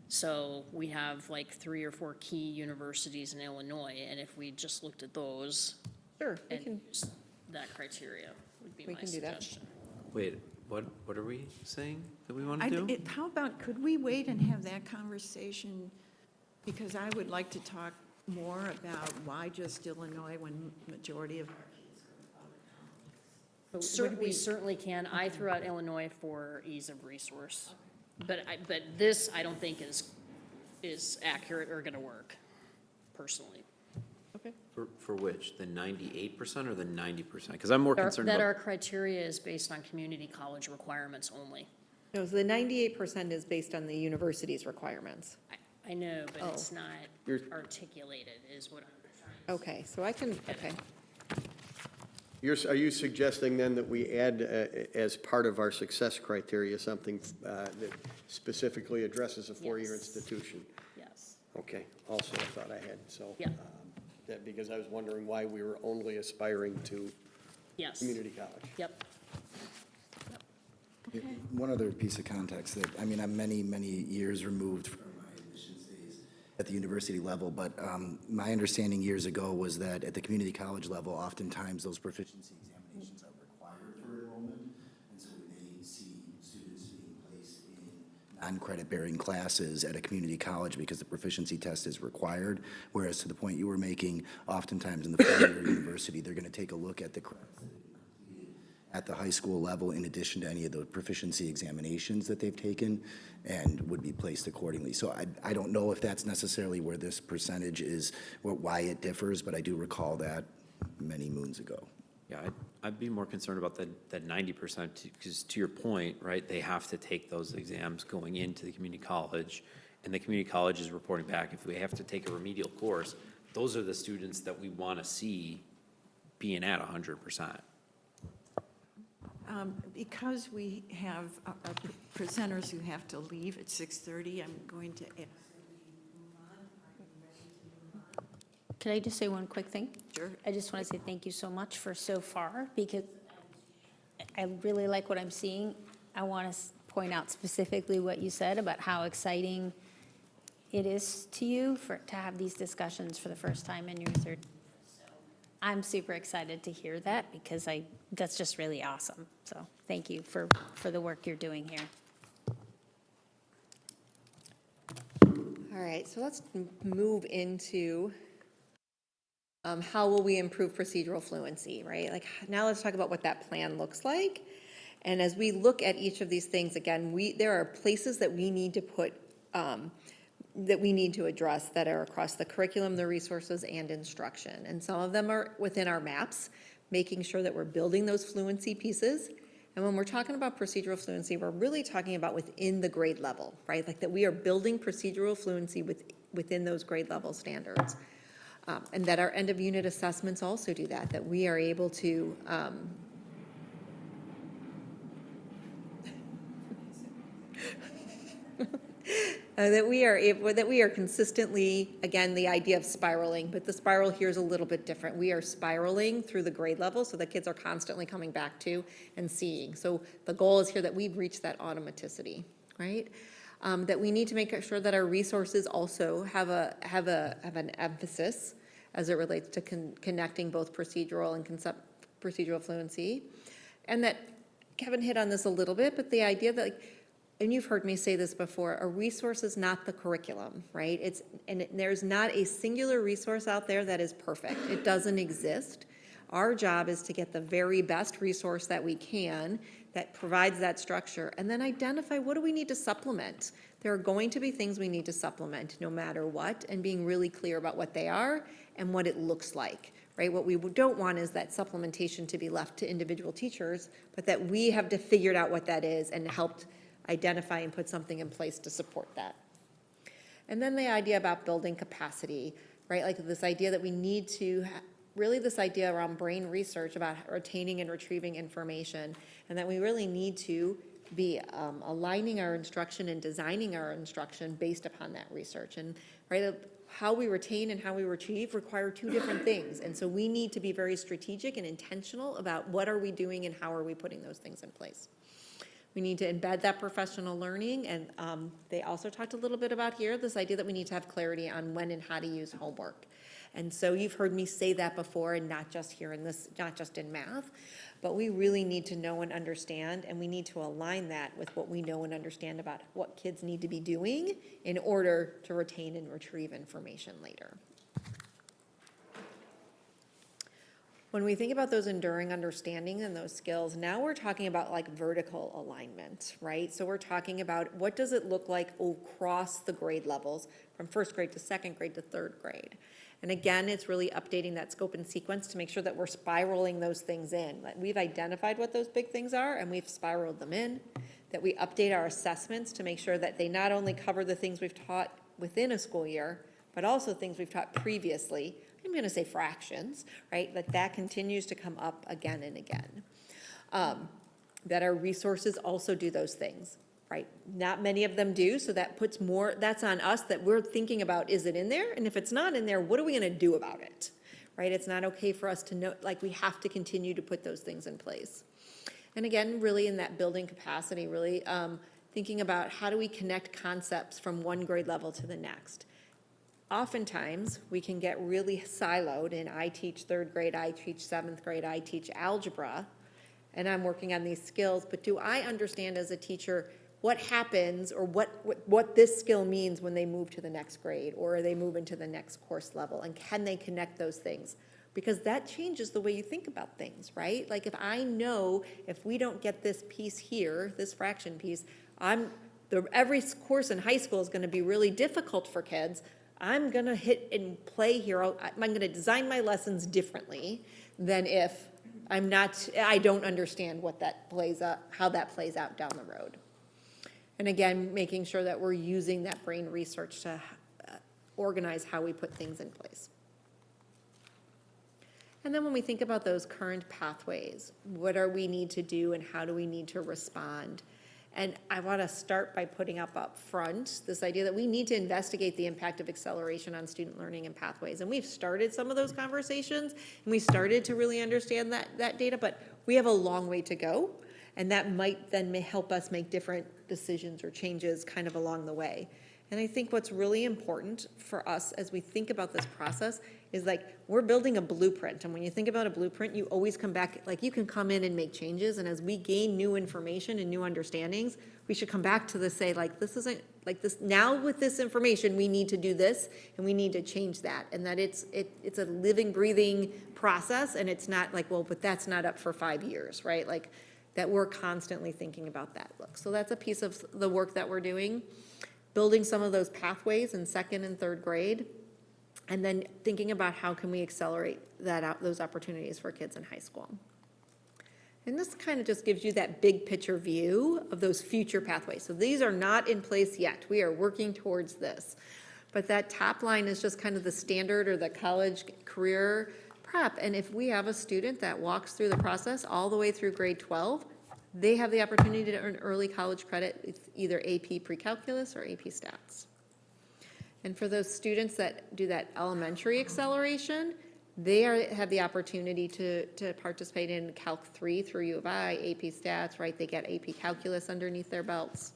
So we have like 3 or 4 key universities in Illinois, and if we just looked at those. Sure, we and can, used that criteria would be We my can do that. suggestion. Wait, what are we saying that we want to do? How about, could we wait and have that conversation? Because I would like to talk more about why just Illinois when majority of our kids We certainly can. I threw out Illinois for ease of resource. But this, I don't think is accurate or gonna work, personally. For which, the 98% or the 90%? Because I'm more concerned That about. our criteria is based on community college requirements only. no, so the 98% is based on the university's requirements. I know, but it's not You're- articulated, is what I'm Okay, so I can, okay. Are you suggesting then that we add, as part of our success criteria, something that specifically addresses a four-year Yes. institution? Yes. Okay, also I thought I had, so. Yeah. That, because I was wondering why we were only aspiring to Yes. community college. Yep. One other piece of context that, I mean, I'm many, many years removed from my admissions days at the university level, but my understanding years ago was that at the community college level, oftentimes those proficiency examinations are required for enrollment, and so we may see students being placed in non-credit-bearing classes at a community college because the proficiency test is required, whereas to the point you were making, oftentimes in the four-year university, they're going to take a look at the credits that at the high school level, in addition to any of the proficiency examinations that they've taken, and would be placed accordingly. So I don't know if that's necessarily where this percentage is, or why it differs, but I do recall that many moons ago. Yeah, I'd be more concerned about that 90%, because to your point, right, they have to take those exams going into the community college, and the community college is reporting back, if we have to take a remedial course, those are the students that we want to see being at 100%. Because we have our presenters who have to leave at 6:30, I'm going to ask. Could I just say one quick thing? Sure. I just want to say thank you so much for so far, because I really like what I'm seeing. I want to point out specifically what you said about how exciting it is to you to have these discussions for the first time in your third. I'm super excited to hear that, because that's just really awesome. So thank you for the work you're doing here. All right, so let's move into how will we improve procedural fluency, right? Like, now let's talk about what that plan looks like. And as we look at each of these things, again, there are places that we need to put, that we need to address that are across the curriculum, the resources, and instruction. And some of them are within our maps, making sure that we're building those fluency pieces. And when we're talking about procedural fluency, we're really talking about within the grade level, right? Like that we are building procedural fluency within those grade level standards. And that our end of unit assessments also do that we are able to, that we are consistently, again, the idea of spiraling, but the spiral here is a little bit different. We are spiraling through the grade level so that kids are constantly coming back to and seeing. So the goal is here that we've reached that automaticity, right? That we need to make sure that our resources also have an emphasis as it relates to connecting both procedural and procedural fluency. And that Kevin hit on this a little bit, but the idea that, and you've heard me say this before, a resource is not the curriculum, right? There's not a singular resource out there that is perfect. It doesn't exist. Our job is to get the very best resource that we can that provides that structure, and then identify what do we need to supplement. There are going to be things we need to supplement no matter what, and being really clear about what they are and what it looks like, right? What we don't want is that supplementation to be left to individual teachers, but that we have to figure out what that is and helped identify and put something in place to support that. And then the idea about building capacity, right? Like this idea that we need to, really this idea around brain research about retaining and retrieving information, and that we really need to be aligning our instruction and designing our instruction based upon that research. And right, how we retain and how we retrieve require two different things. And so we need to be very strategic and intentional about what are we doing and how are we putting those things in place. We need to embed that professional learning, and they also talked a little bit about here, this idea that we need to have clarity on when and how to use homework. And so you've heard me say that before, and not just here in this, not just in math, but we really need to know and understand, and we need to align that with what we know and understand about what kids need to be doing in order to retain and retrieve information later. When we think about those enduring understanding and those skills, now we're talking about like vertical alignment, right? So we're talking about what does it look like across the grade levels from first grade to second grade to third grade. And again, it's really updating that scope and sequence to make sure that we're spiraling those things in. We've identified what those big things are and we've spiraled them in, that we update our assessments to make sure that they not only cover the things we've taught within a school year, but also things we've taught previously. I'm gonna say fractions, right? Like that continues to come up again and again. That our resources also do those things, right? Not many of them do, so that puts more, that's on us, that we're thinking about, is it in there? And if it's not in there, what are we gonna do about it, right? It's not okay for us to know, like, we have to continue to put those things in place. And again, really in that building capacity, really thinking about how do we connect concepts from one grade level to the next. Oftentimes, we can get really siloed in, I teach third grade, I teach seventh grade, I teach algebra, and I'm working on these skills, but do I understand as a teacher what happens or what this skill means when they move to the next grade or they move into the next course level, and can they connect those things? Because that changes the way you think about things, right? Like if I know if we don't get this piece here, this fraction piece, every course in high school is gonna be really difficult for kids. I'm gonna hit and play here. I'm gonna design my lessons differently than if I don't understand what that plays out, how that plays out down the road. And again, making sure that we're using that brain research to organize how we put things in place. And then when we think about those current pathways, what do we need to do and how do we need to respond? And I want to start by putting up front this idea that we need to investigate the impact of acceleration on student learning and pathways. And we've started some of those conversations, and we started to really understand that data, but we have a long way to go. And that might then help us make different decisions or changes kind of along the way. And I think what's really important for us as we think about this process is like, we're building a blueprint. And when you think about a blueprint, you always come back, like you can come in and make changes. And as we gain new information and new understandings, we should come back to this, say like, this isn't like this, now with this information, we need to do this and we need to change that. And that it's a living, breathing process. And it's not like, well, but that's not up for 5 years, right? Like that we're constantly thinking about that look. So that's a piece of the work that we're doing. Building some of those pathways in second and third grade, and then thinking about how can we accelerate those opportunities for kids in high school. And this kind of just gives you that big picture view of those future pathways. So these are not in place yet. We are working towards this. But that top line is just kind of the standard or the college career prep. And if we have a student that walks through the process all the way through grade 12, they have the opportunity to earn early college credit with either AP Pre-Calculus or AP Stats. And for those students that do that elementary acceleration, they have the opportunity to participate in Calc 3 through U of I, AP Stats, right? They get AP Calculus underneath their belts.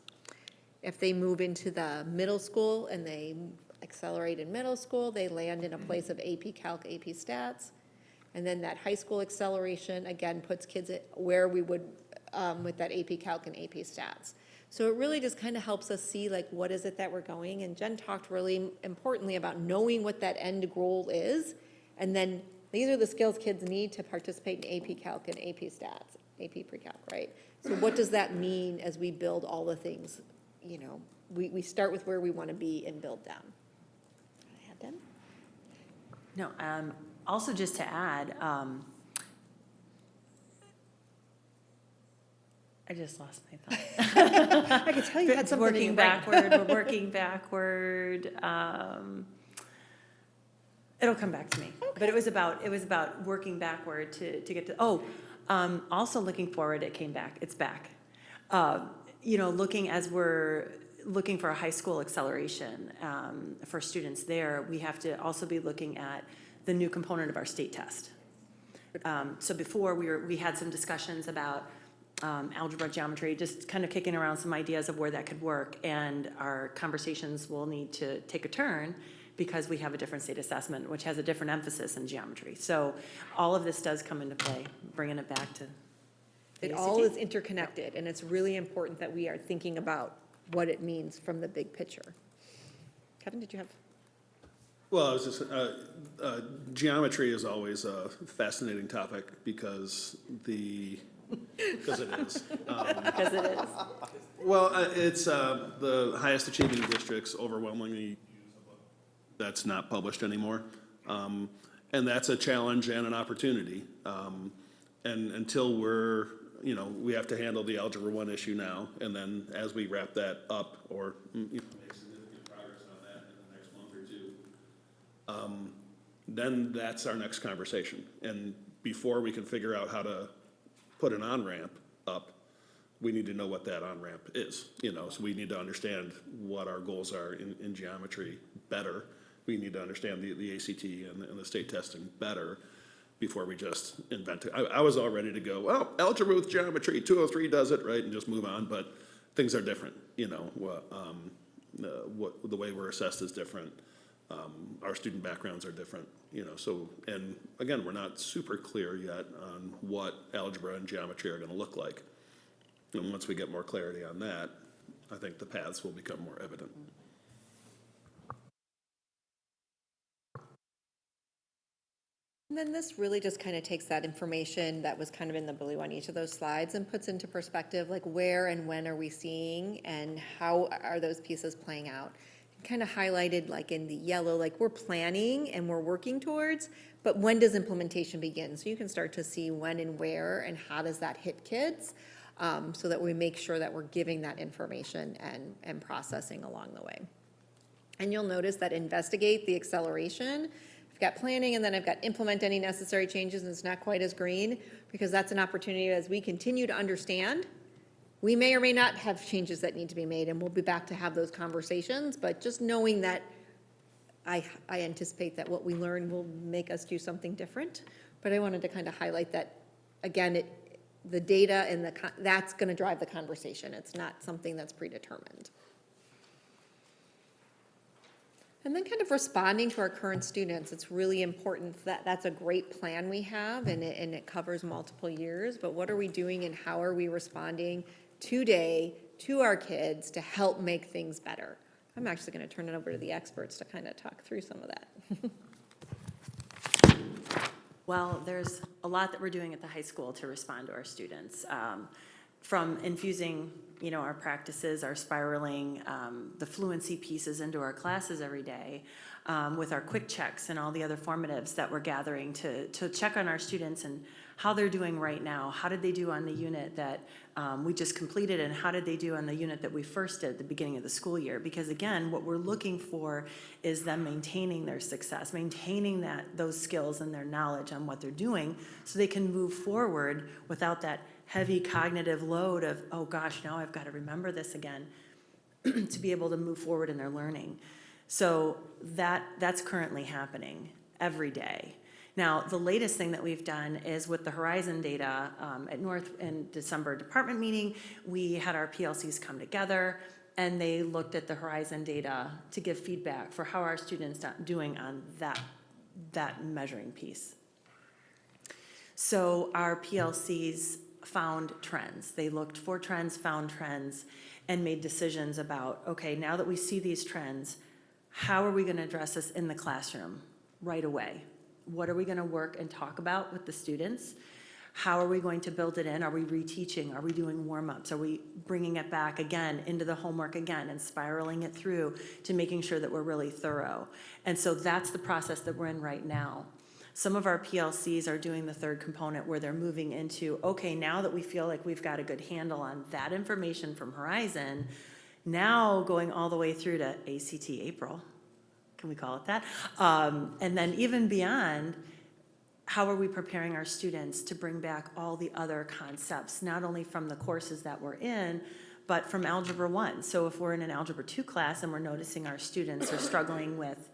If they move into the middle school and they accelerate in middle school, they land in a place of AP Calc, AP Stats. And then that high school acceleration, again, puts kids at where we would with that AP Calc and AP Stats. So it really just kind of helps us see like what is it that we're going, and Jen talked really importantly about knowing what that end goal is, and then these are the skills kids need to participate in AP Calc and AP Stats, AP Pre-Calc, right? So what does that mean as we build all the things, you know, we start with where we want to be and build down. Jen? No, also just to add, I just lost my thought. I could tell you had something in your brain. We're working backward. It'll come back to me. Okay. But it was about working backward to get to, also looking forward, it's back. You know, as we're looking for a high school acceleration for students there, we have to also be looking at the new component of our state test. So before we had some discussions about algebra, geometry, just kind of kicking around some ideas of where that could work, and our conversations will need to take a turn because we have a different state assessment, which has a different emphasis in geometry. So all of this does come into play, bringing it back to It all is interconnected, and it's really important that we are thinking about what it means from the big picture. Kevin, did you have? Well, I was just, geometry is always a fascinating topic because it is. because it is. Well, it's the highest achieving districts overwhelmingly, that's not published anymore. And that's a challenge and an opportunity. And until we have to handle the Algebra 1 issue now, and then as we wrap that up or make significant progress on that in the next month or two, then that's our next conversation. And before we can figure out how to put an on-ramp up, we need to know what that on-ramp is, so we need to understand what our goals are in geometry better. We need to understand the ACT and the state testing better before we just invent it. I was all ready to go, well, algebra with geometry, 203 does it, right, and just move on, but things are different, the way we're assessed is different. Our student backgrounds are different, so, and again, we're not super clear yet on what algebra and geometry are gonna look like. And once we get more clarity on that, I think the paths will become more evident. And then this really just kind of takes that information that was kind of in the blue on each of those slides and puts into perspective, like where and when are we seeing and how are those pieces playing out? Kind of highlighted like in the yellow, like we're planning and we're working towards, but when does implementation begin? So you can start to see when and where and how does that hit kids, so that we make sure that we're giving that information and processing along the way. And you'll notice that investigate the acceleration. I've got planning and then I've got implement any necessary changes, and it's not quite as green because that's an opportunity as we continue to understand. We may or may not have changes that need to be made, and we'll be back to have those conversations, but just knowing that I anticipate that what we learn will make us do something different. But I wanted to kind of highlight that, again, the data and that's going to drive the conversation. It's not something that's predetermined. And then kind of responding to our current students, it's really important that that's a great plan we have, and it covers multiple years, but what are we doing and how are we responding today to our kids to help make things better? I'm actually going to turn it over to the experts to kind of talk through some of that. Well, there's a lot that we're doing at the high school to respond to our students. From infusing, our practices, our spiraling, the fluency pieces into our classes every day, with our quick checks and all the other formatives that we're gathering to check on our students and how they're doing right now. How did they do on the unit that we just completed, and how did they do on the unit that we first did at the beginning of the school year? Because again, what we're looking for is them maintaining their success, maintaining those skills and their knowledge on what they're doing so they can move forward without that heavy cognitive load of, oh gosh, now I've got to remember this again, to be able to move forward in their learning. So that's currently happening every day. Now, the latest thing that we've done is with the Horizon data at North in December department meeting, we had our PLCs come together and they looked at the Horizon data to give feedback for how our students are doing on that measuring piece. So our PLCs found trends. They looked for trends, found trends, and made decisions about, okay, now that we see these trends, how are we going to address this in the classroom right away? What are we going to work and talk about with the students? How are we going to build it in? Are we reteaching? Are we doing warm-ups? Are we bringing it back again into the homework again and spiraling it through to making sure that we're really thorough? And so that's the process that we're in right now. Some of our PLCs are doing the third component where they're moving into, okay, now that we feel like we've got a good handle on that information from Horizon, now going all the way through to ACT April, can we call it that? And then even beyond, how are we preparing our students to bring back all the other concepts, not only from the courses that we're in, but from Algebra 1. So if we're in an Algebra 2 class and we're noticing our students are struggling with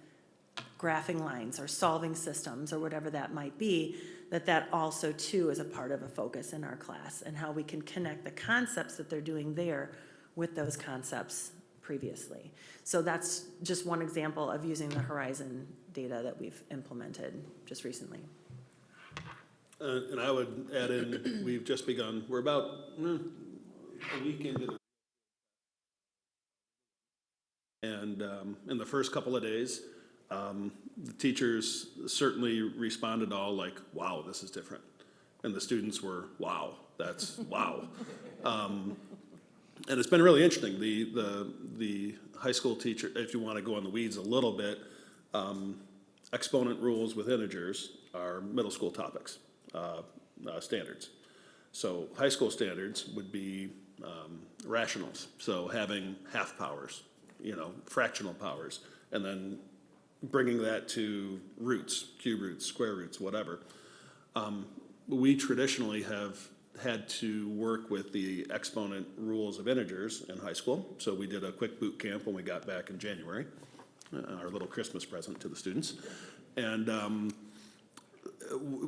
graphing lines or solving systems or whatever that might be, that also too is a part of a focus in our class, and how we can connect the concepts that they're doing there with those concepts previously. So that's just one example of using the Horizon data that we've implemented just recently. And I would add in, we've just begun, we're about a week into the, and in the first couple of days, the teachers certainly responded all like, wow, this is different. And the students were, wow, that's wow. And it's been really interesting. The high school teacher, if you want to go in the weeds a little bit, exponent rules with integers are middle school topics, standards. So high school standards would be rationals. So having half powers, fractional powers, and then bringing that to roots, cube roots, square roots, whatever. We traditionally have had to work with the exponent rules of integers in high school. So we did a quick boot camp when we got back in January, our little Christmas present to the students. And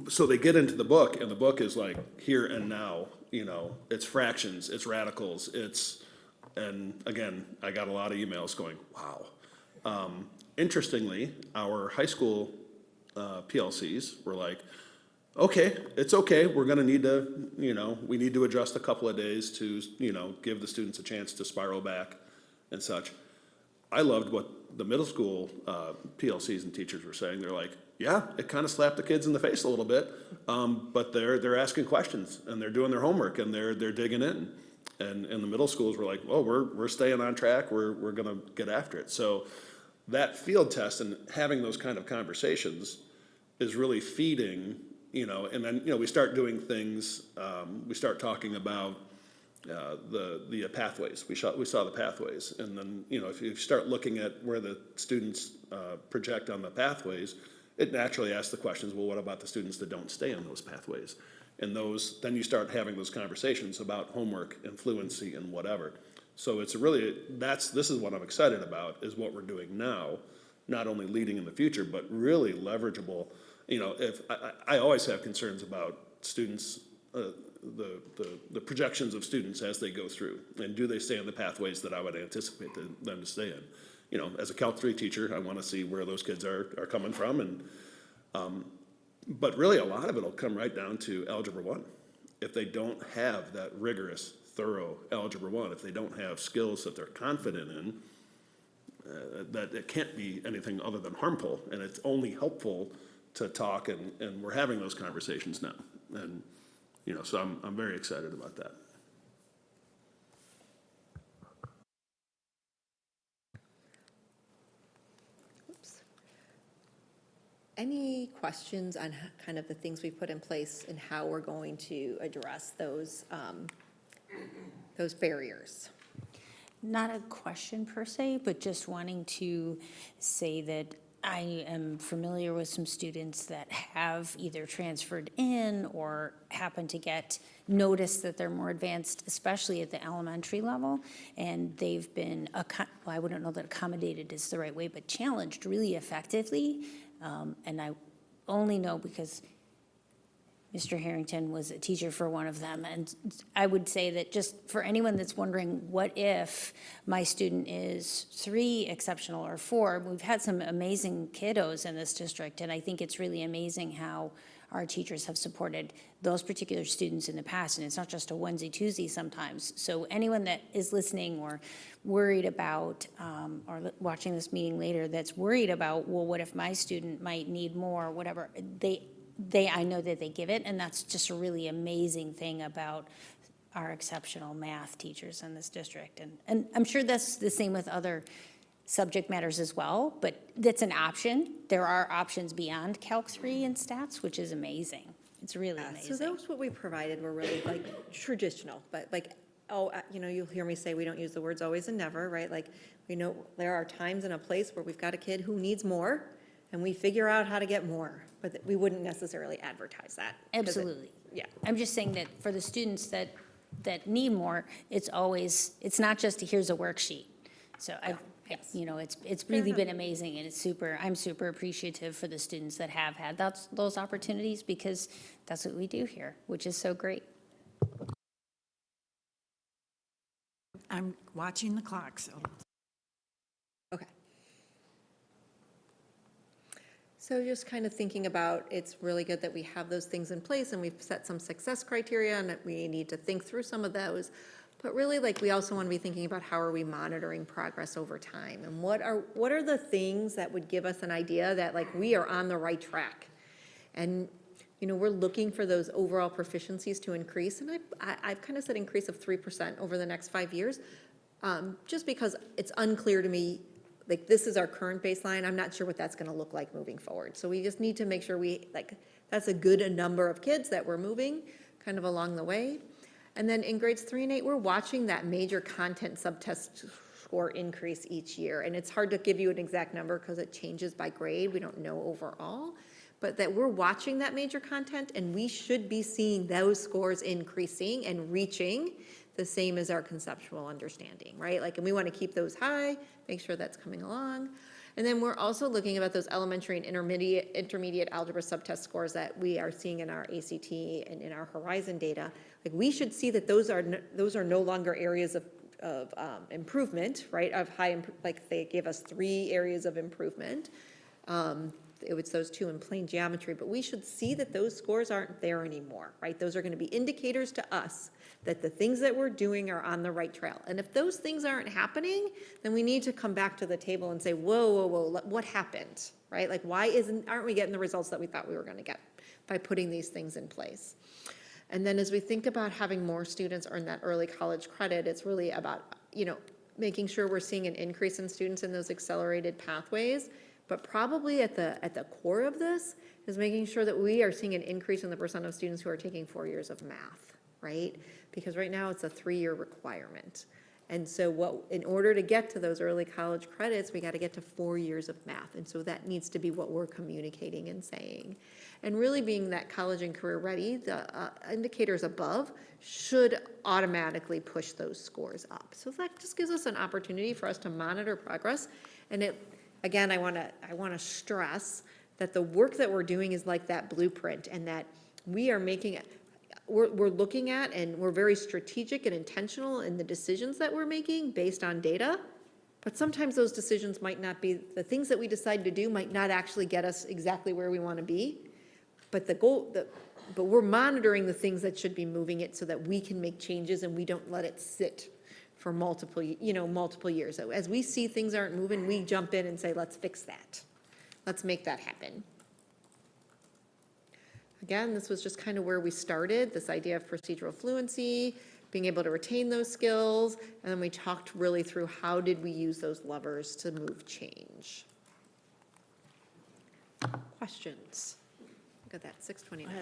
so they get into the book, and the book is like here and now, you know, it's fractions, it's radicals, and again, I got a lot of emails going, wow. Interestingly, our high school PLCs were like, okay, it's okay, we're gonna need to, you know, we need to adjust a couple of days to, you know, give the students a chance to spiral back and such. I loved what the middle school PLCs and teachers were saying. They're like, yeah, it kind of slapped the kids in the face a little bit, but they're asking questions and they're doing their homework and they're digging in. And the middle schools were like, well, we're staying on track, we're gonna get after it. So that field test and having those kind of conversations is really feeding, you know, and then, you know, we start doing things, we start talking about the pathways. We saw the pathways, and then, you know, if you start looking at where the students project on the pathways, it naturally asks the questions, well, what about the students that don't stay on those pathways? And those, then you start having those conversations about homework and fluency and whatever. So it's really, this is what I'm excited about, is what we're doing now, not only leading in the future, but really leverageable. You know, if I always have concerns about students, the projections of students as they go through, and do they stay on the pathways that I would anticipate them to stay in? You know, as a Calc 3 teacher, I want to see where those kids are coming from, and but really a lot of it will come right down to Algebra 1. If they don't have that rigorous, thorough Algebra 1, if they don't have skills that they're confident in, that it can't be anything other than harmful, and it's only helpful to talk, and we're having those conversations now. And, you know, so I'm very excited about that. Oops. Any questions on kind of the things we've put in place and how we're going to address those barriers? Not a question per se, but just wanting to say that I am familiar with some students that have either transferred in or happen to get notice that they're more advanced, especially at the elementary level, and they've been, well, I wouldn't know that accommodated is the right way, but challenged really effectively. And I only know because Mr. Harrington was a teacher for one of them. And I would say that just for anyone that's wondering, what if my student is 3 exceptional or 4? We've had some amazing kiddos in this district, and I think it's really amazing how our teachers have supported those particular students in the past, and it's not just a onesie twosie sometimes. So anyone that is listening or worried about, or watching this meeting later, that's worried about, well, what if my student might need more, whatever, I know that they give it, and that's just a really amazing thing about our exceptional math teachers in this district. And I'm sure that's the same with other subject matters as well, but that's an option. There are options beyond Calc 3 and stats, which is amazing. It's really amazing. So those what we provided were really like traditional, but like, you know, you'll hear me say we don't use the words always and never, right? Like, we know there are times in a place where we've got a kid who needs more, and we figure out how to get more, but we wouldn't necessarily advertise that. Absolutely. Yeah. I'm just saying that for the students that need more, it's it's not just here's a worksheet. So you know, it's really been amazing, and I'm super appreciative for the students that have had those opportunities, because that's what we do here, which is so great. I'm watching the clock, so. Okay. So just kind of thinking about, it's really good that we have those things in place and we've set some success criteria, and that we need to think through some of those. But really, like, we also want to be thinking about how are we monitoring progress over time, and what are the things that would give us an idea that, like, we are on the right track. And, you know, we're looking for those overall proficiencies to increase, and I've kind of said increase of 3% over the next 5 years, just because it's unclear to me, like, this is our current baseline. I'm not sure what that's going to look like moving forward. So we just need to make sure that's a good number of kids that we're moving kind of along the way. And then in grades 3 and 8, we're watching that major content subtest score increase each year. And it's hard to give you an exact number because it changes by grade. We don't know overall. But that we're watching that major content, and we should be seeing those scores increasing and reaching the same as our conceptual understanding, right? Like, and we want to keep those high, make sure that's coming along. And then we're also looking about those elementary and intermediate algebra subtest scores that we are seeing in our ACT and in our Horizon data. Like, we should see that those are no longer areas of improvement, right? Of high, like they gave us 3 areas of improvement. It was those 2 in plain geometry, but we should see that those scores aren't there anymore, right? Those are going to be indicators to us that the things that we're doing are on the right trail. And if those things aren't happening, then we need to come back to the table and say, whoa, what happened, right? Like, why aren't we getting the results that we thought we were going to get by putting these things in place? And then as we think about having more students earn that early college credit, it's really about, making sure we're seeing an increase in students in those accelerated pathways. But probably at the core of this is making sure that we are seeing an increase in the percent of students who are taking 4 years of math, right? Because right now it's a 3-year requirement. And so in order to get to those early college credits, we got to get to 4 years of math. And so that needs to be what we're communicating and saying. And really being that college and career ready, the indicators above should automatically push those scores up. So that just gives us an opportunity for us to monitor progress. And again, I want to stress that the work that we're doing is like that blueprint, and that we are making it. We're looking at, and we're very strategic and intentional in the decisions that we're making based on data. But sometimes those decisions might not be, the things that we decide to do might not actually get us exactly where we want to be. But but we're monitoring the things that should be moving it so that we can make changes and we don't let it sit for multiple years. So as we see things aren't moving, we jump in and say, let's fix that. Let's make that happen. Again, this was just kind of where we started, this idea of procedural fluency, being able to retain those skills, and then we talked really through how did we use those levers to move change. Questions? Look at that, 6:29. I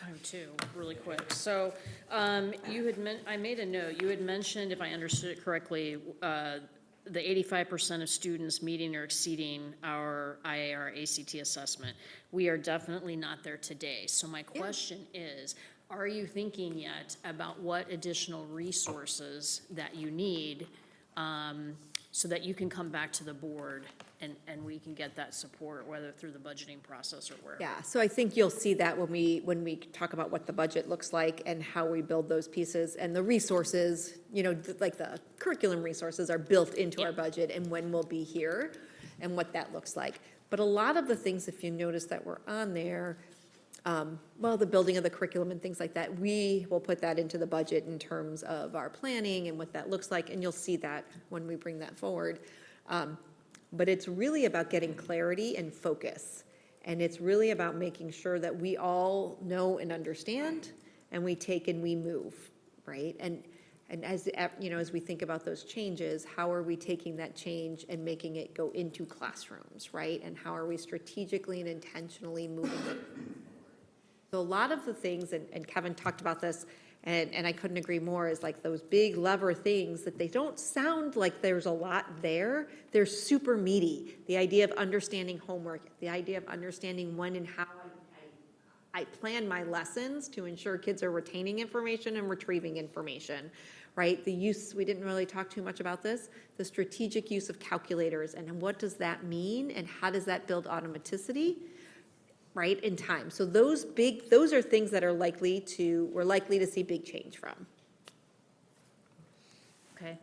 have 2, really quick. So I made a note, you had mentioned, if I understood it correctly, the 85% of students meeting or exceeding our IAR ACT assessment. We are definitely not there today. So my question is, are you thinking yet about what additional resources that you need so that you can come back to the board and we can get that support, whether through the budgeting process or wherever? Yeah, so I think you'll see that when we talk about what the budget looks like and how we build those pieces, and the resources, like the curriculum resources are built into our budget, and when we'll be here and what that looks like. But a lot of the things, if you notice that were on there, the building of the curriculum and things like that, we will put that into the budget in terms of our planning and what that looks like, and you'll see that when we bring that forward. But it's really about getting clarity and focus. And it's really about making sure that we all know and understand, and we take and we move, right? And as we think about those changes, how are we taking that change and making it go into classrooms, right? And how are we strategically and intentionally moving it? So a lot of the things, and Kevin talked about this, and I couldn't agree more, is like those big lever things that they don't sound like there's a lot there. They're super meaty. The idea of understanding homework, the idea of understanding when and how I plan my lessons to ensure kids are retaining information and retrieving information, right? The use, we didn't really talk too much about this, the strategic use of calculators, and what does that mean, and how does that build automaticity? Right, in time. So those are things that we're likely to see big change from. Okay.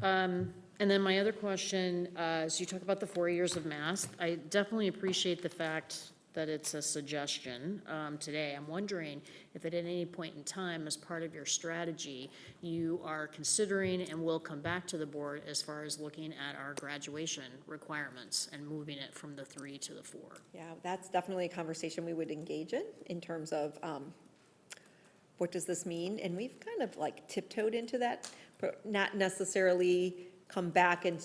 And then my other question, so you talk about the 4 years of math. I definitely appreciate the fact that it's a suggestion today. I'm wondering if at any point in time, as part of your strategy, you are considering and will come back to the board as far as looking at our graduation requirements and moving it from the 3 to the 4. Yeah, that's definitely a conversation we would engage in terms of what does this mean? And we've kind of like tiptoed into that, but not necessarily come back and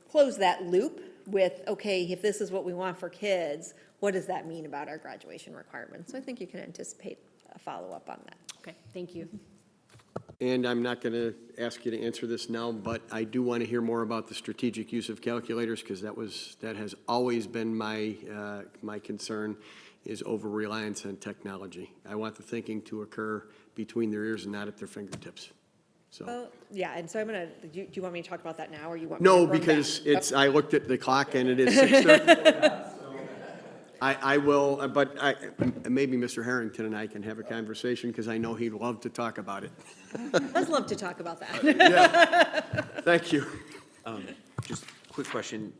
close that loop with, okay, if this is what we want for kids, what does that mean about our graduation requirements? So I think you can anticipate a follow-up on that. Okay, thank you. And I'm not going to ask you to answer this now, but I do want to hear more about the strategic use of calculators, because that has always been my concern, is over-reliance on technology. I want the thinking to occur between their ears and not at their fingertips. So, Well, yeah, and so I'm gonna, do you want me to talk about that now, or you want me to no, run back? because I looked at the clock and it is 6:30. I will, but maybe Mr. Harrington and I can have a conversation, because I know he'd love to talk about it. I'd love to talk about that. Thank you. Just quick question,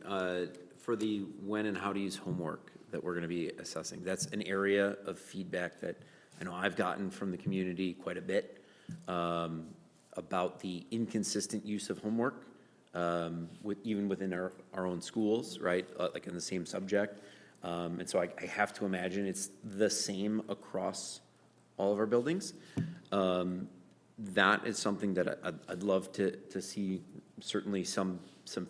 for the when and how to use homework that we're gonna be assessing, that's an area of feedback that I know I've gotten from the community quite a bit, about the inconsistent use of homework, even within our own schools, right, like in the same subject. And so I have to imagine it's the same across all of our buildings. That is something that I'd love to see, certainly some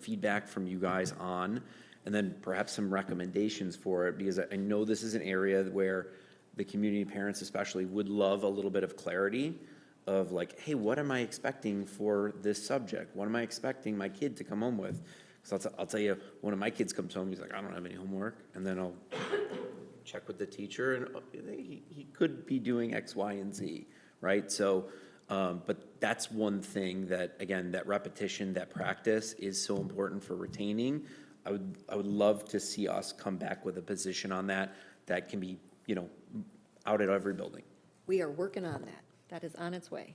feedback from you guys on, and then perhaps some recommendations for it, because I know this is an area where the community parents especially would love a little bit of clarity of like, hey, what am I expecting for this subject? What am I expecting my kid to come home with? Because I'll tell you, one of my kids comes home, he's like, I don't have any homework, and then I'll check with the teacher, and he could be doing X, Y, and Z, right? So, but that's one thing that, again, that repetition, that practice is so important for retaining. I would love to see us come back with a position on that that can be, out at every building. We are working on that. That is on its way.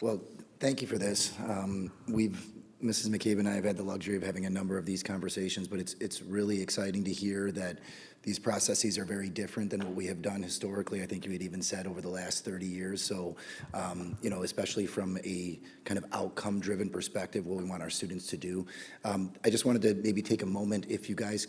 Well, thank you for this. Mrs. McCabe and I have had the luxury of having a number of these conversations, but it's really exciting to hear that these processes are very different than what we have done historically. I think you had even said over the last 30 years. So, especially from a kind of outcome-driven perspective, what we want our students to do. I just wanted to maybe take a moment, if you guys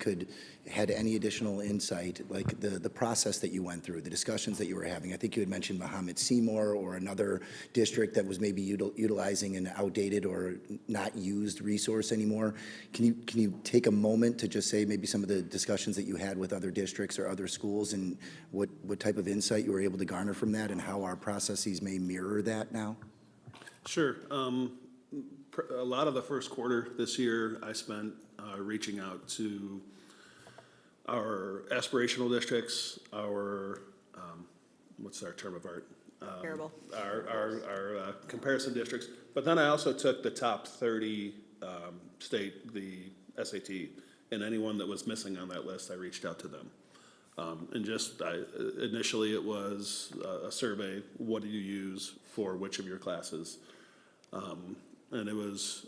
had any additional insight, like the process that you went through, the discussions that you were having. I think you had mentioned Muhammad Seymour or another district that was maybe utilizing an outdated or not used resource anymore. Can you take a moment to just say maybe some of the discussions that you had with other districts or other schools, and what type of insight you were able to garner from that, and how our processes may mirror that now? Sure. A lot of the first quarter this year, I spent reaching out to our aspirational districts, our, what's our term of art? Terrible. Our comparison districts. But then I also took the top 30 state, the SAT, and anyone that was missing on that list, I reached out to them. Initially it was a survey, what do you use for which of your classes? And it was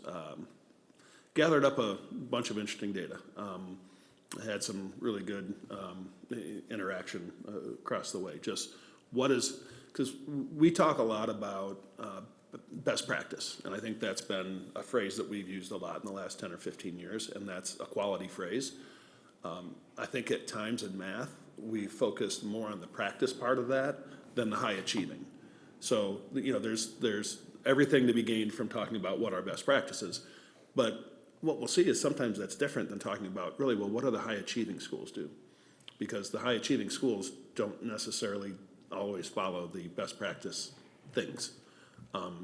gathered up a bunch of interesting data. I had some really good interaction across the way. Just what is, because we talk a lot about best practice, and I think that's been a phrase that we've used a lot in the last 10 or 15 years, and that's a quality phrase. I think at times in math, we focused more on the practice part of that than the high achieving. So, there's everything to be gained from talking about what our best practice is. But what we'll see is sometimes that's different than talking about, really, well, what do the high achieving schools do? Because the high achieving schools don't necessarily always follow the best practice things.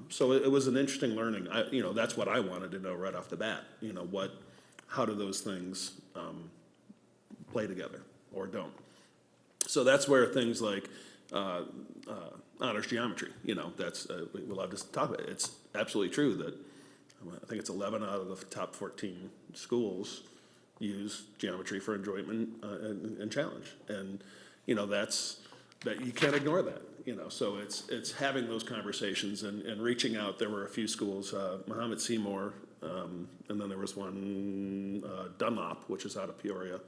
So it was an interesting learning. That's what I wanted to know right off the bat. How do those things play together or don't? So that's where things like honors geometry, that's, we love to talk about it. It's absolutely true that I think it's 11 out of the top 14 schools use geometry for enjoyment and challenge. And, that you can't ignore that, so it's having those conversations and reaching out. There were a few schools, Muhammad Seymour, and then there was one, Dunlop, which is out of Peoria,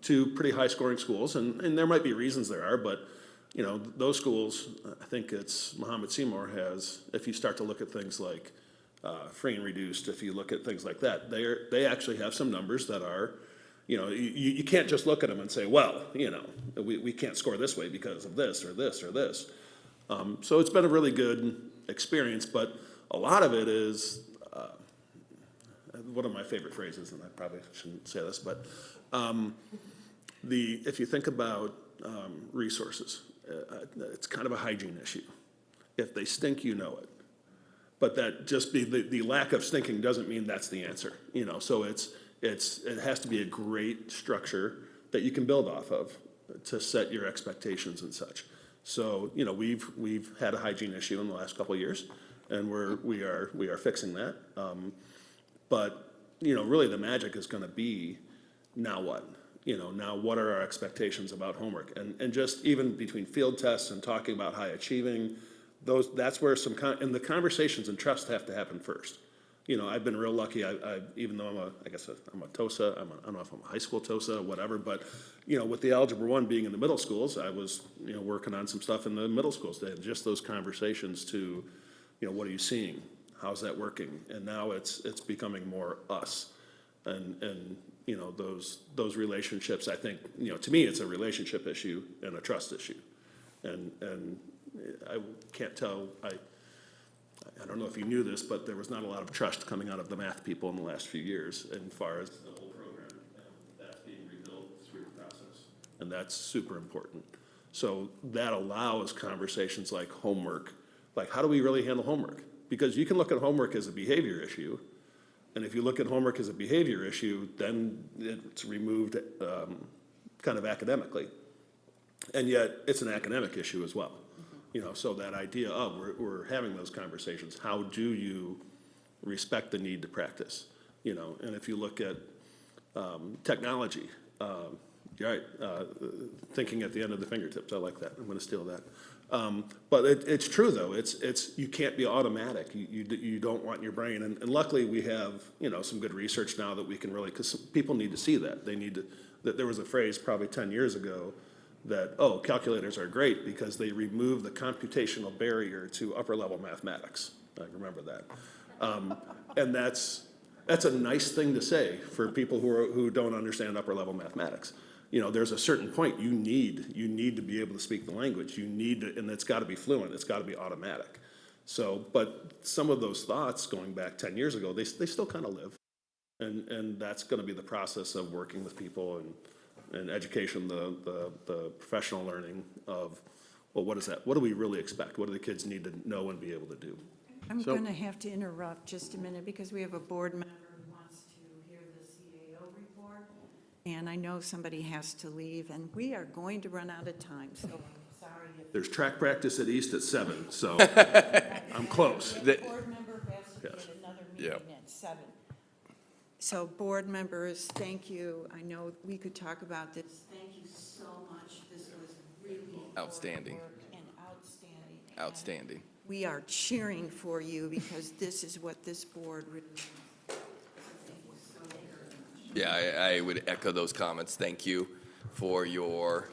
two pretty high scoring schools, and there might be reasons there are, but those schools, I think it's Muhammad Seymour has, if you start to look at things like free and reduced, if you look at things like that, they actually have some numbers that are, you can't just look at them and say, well, we can't score this way because of this or this or this. So it's been a really good experience, but a lot of it is, one of my favorite phrases, and I probably shouldn't say this, but if you think about resources. It's kind of a hygiene issue. If they stink, you know it. But that just be, the lack of stinking doesn't mean that's the answer, you know, so it has to be a great structure that you can build off of to set your expectations and such. So, you know, we've had a hygiene issue in the last couple of years, and we are fixing that. But, you know, really the magic is gonna be, now what? You know, now what are our expectations about homework? And just even between field tests and talking about high achieving, that's where and the conversations and trust have to happen first. You know, I've been real lucky, even though I'm a TOSA, I don't know if I'm a high school TOSA, whatever, but, you know, with the Algebra 1 being in the middle schools, I was, you know, working on some stuff in the middle schools, just those conversations to, you know, what are you seeing? How's that working? And now it's becoming more us. And, you know, those relationships, I think, you know, to me, it's a relationship issue and a trust issue. And I can't tell, I don't know if you knew this, but there was not a lot of trust coming out of the math people in the last few years as far as the whole program. And that's being rebuilt through the process. And that's super important. So that allows conversations like homework, like how do we really handle homework? Because you can look at homework as a behavior issue. And if you look at homework as a behavior issue, then it's removed kind of academically. And yet it's an academic issue as well. You know, so that idea of we're having those conversations. How do you respect the need to practice? You know, and if you look at technology, you're right, thinking at the end of the fingertips. I like that. I'm going to steal that. But it's true though. It's you can't be automatic. You don't want your brain. And luckily we have, you know, some good research now that we can really, because people need to see that. They need to. That there was a phrase probably 10 years ago that, oh, calculators are great because they remove the computational barrier to upper level mathematics. I remember that. And that's a nice thing to say for people who don't understand upper level mathematics. You know, there's a certain point you need to be able to speak the language. You need to, and it's got to be fluent. It's got to be automatic. So, but some of those thoughts going back 10 years ago, they still kind of live. And that's going to be the process of working with people and education, the professional learning of, well, what is that? What do we really expect? What do the kids need to know and be able to do? I'm going to have to interrupt just a minute because we have a board member who wants to hear the CAO report. And I know somebody has to leave, and we are going to run out of time, so I'm sorry. There's track practice at East at 7, so I'm close. The board member has to get another meeting at 7. So board members, thank you. I know we could talk about this. Thank you so much. This was really Outstanding. work and outstanding. Outstanding. We are cheering for you because this is what this board really needs. So thank you so very much. Yeah, I would echo those comments. Thank you for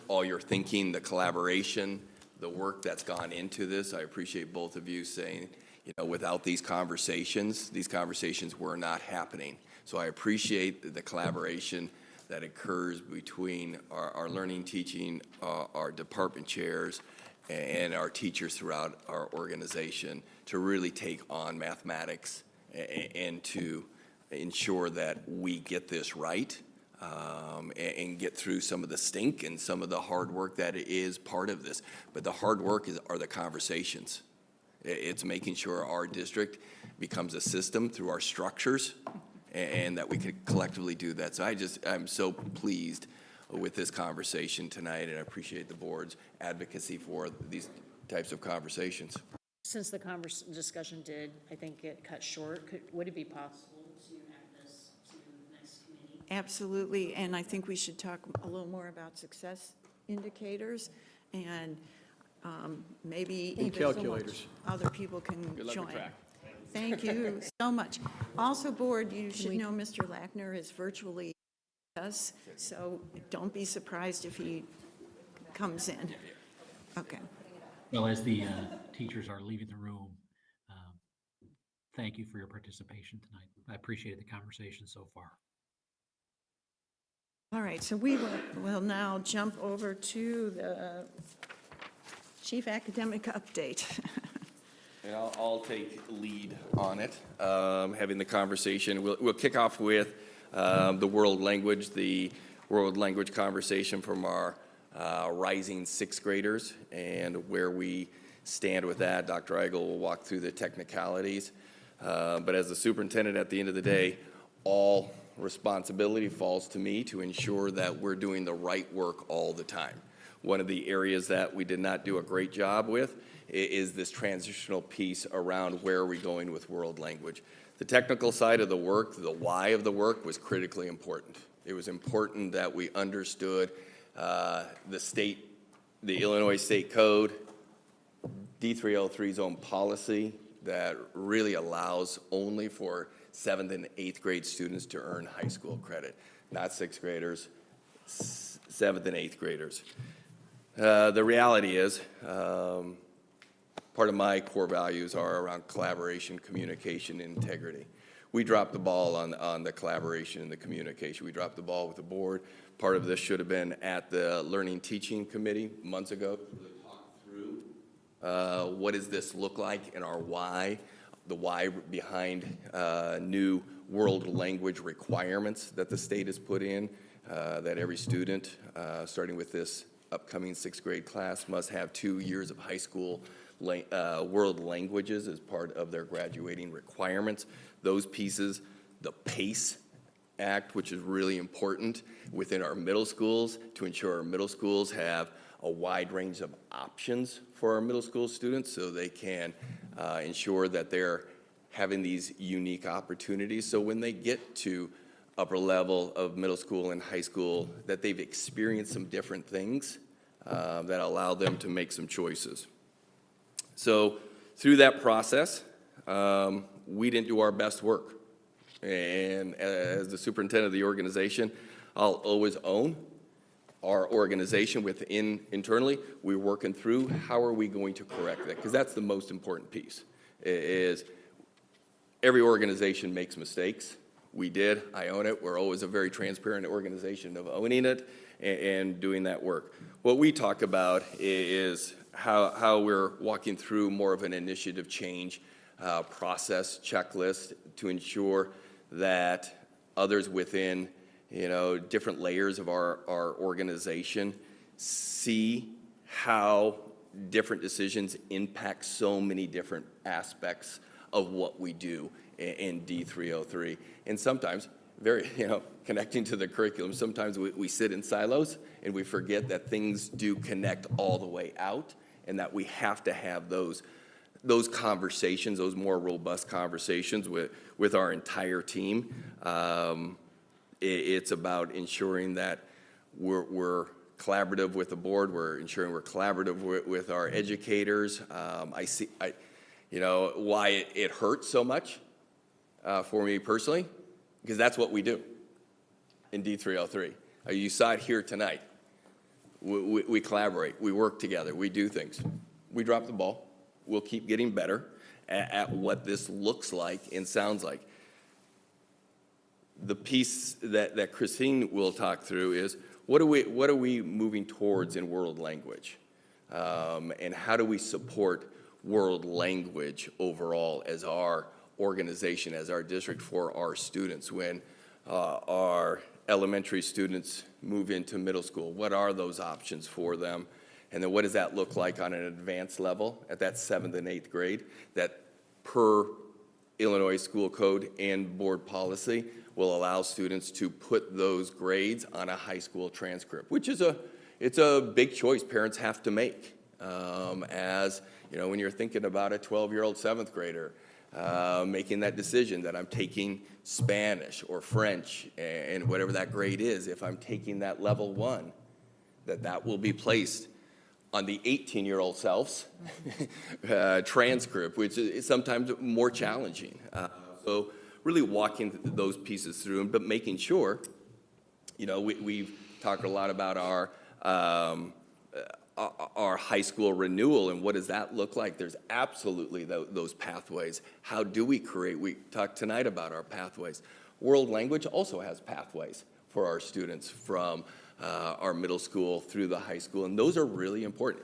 all your thinking, the collaboration, the work that's gone into this. I appreciate both of you saying, you know, without these conversations were not happening. So I appreciate the collaboration that occurs between our learning, teaching, our department chairs, and our teachers throughout our organization to really take on mathematics and to ensure that we get this right and get through some of the stink and some of the hard work that is part of this. But the hard work are the conversations. It's making sure our district becomes a system through our structures and that we could collectively do that. So I'm so pleased with this conversation tonight, and I appreciate the board's advocacy for these types of conversations. Since the discussion did, I think, get cut short, would it be possible to add this to the next committee? Absolutely, and I think we should talk a little more about success indicators, and maybe even calculators. other people can Good luck with join. track. Thank you so much. Also, board, you should know Mr. Lackner is virtually with us, so don't be surprised if he comes in. Okay. Well, as the teachers are leaving the room, thank you for your participation tonight. I appreciated the conversation so far. All right, so we will now jump over to the chief academic update. And I'll take lead on it, having the conversation. We'll kick off with the world language conversation from our rising sixth graders and where we stand with that. Dr. Eigel will walk through the technicalities. But as the superintendent, at the end of the day, all responsibility falls to me to ensure that we're doing the right work all the time. One of the areas that we did not do a great job with is this transitional piece around where are we going with world language. The technical side of the work, the why of the work, was critically important. It was important that we understood the Illinois State Code, D303's own policy that really allows only for 7th and 8th grade students to earn high school credit, not 6th graders, 7th and 8th graders. The reality is, part of my core values are around collaboration, communication, and integrity. We dropped the ball on the collaboration and the communication. We dropped the ball with the board. Part of this should have been at the Learning Teaching Committee months ago to really talk through what does this look like and our why, the why behind new world language requirements that the state has put in, that every student, starting with this upcoming 6th grade class, must have 2 years of high school world languages as part of their graduating requirements. Those pieces, the PACE Act, which is really important within our middle schools to ensure our middle schools have a wide range of options for our middle school students so they can ensure that they're having these unique opportunities. So when they get to upper level of middle school and high school, that they've experienced some different things that allow them to make some choices. So through that process, we didn't do our best work. And as the superintendent of the organization, I'll always own our organization internally. We're working through how are we going to correct that, because that's the most important piece, is every organization makes mistakes. We did, I own it. We're always a very transparent organization of owning it and doing that work. What we talk about is how we're walking through more of an initiative change process checklist to ensure that others within, different layers of our organization see how different decisions impact so many different aspects of what we do in D303. And sometimes, connecting to the curriculum, sometimes we sit in silos and we forget that things do connect all the way out and that we have to have those conversations, those more robust conversations with our entire team. It's about ensuring that we're collaborative with the board. We're ensuring we're collaborative with our educators. I see, why it hurts so much for me personally, because that's what we do in D303. You saw it here tonight. We collaborate. We work together. We do things. We drop the ball. We'll keep getting better at what this looks like and sounds like. The piece that Christine will talk through is what are we moving towards in world language, and how do we support world language overall as our organization, as our district, for our students when our elementary students move into middle school? What are those options for them? And then what does that look like on an advanced level at that 7th and 8th grade that per Illinois school code and board policy will allow students to put those grades on a high school transcript, which is it's a big choice parents have to make. When you're thinking about a 12-year-old 7th grader making that decision that I'm taking Spanish or French and whatever that grade is, if I'm taking that level 1, that will be placed on the 18-year-old self's transcript, which is sometimes more challenging. So really walking those pieces through, but making sure, we've talked a lot about our high school renewal and what does that look like. There's absolutely those pathways. How do we create? We talked tonight about our pathways. World language also has pathways for our students from our middle school through the high school, and those are really important.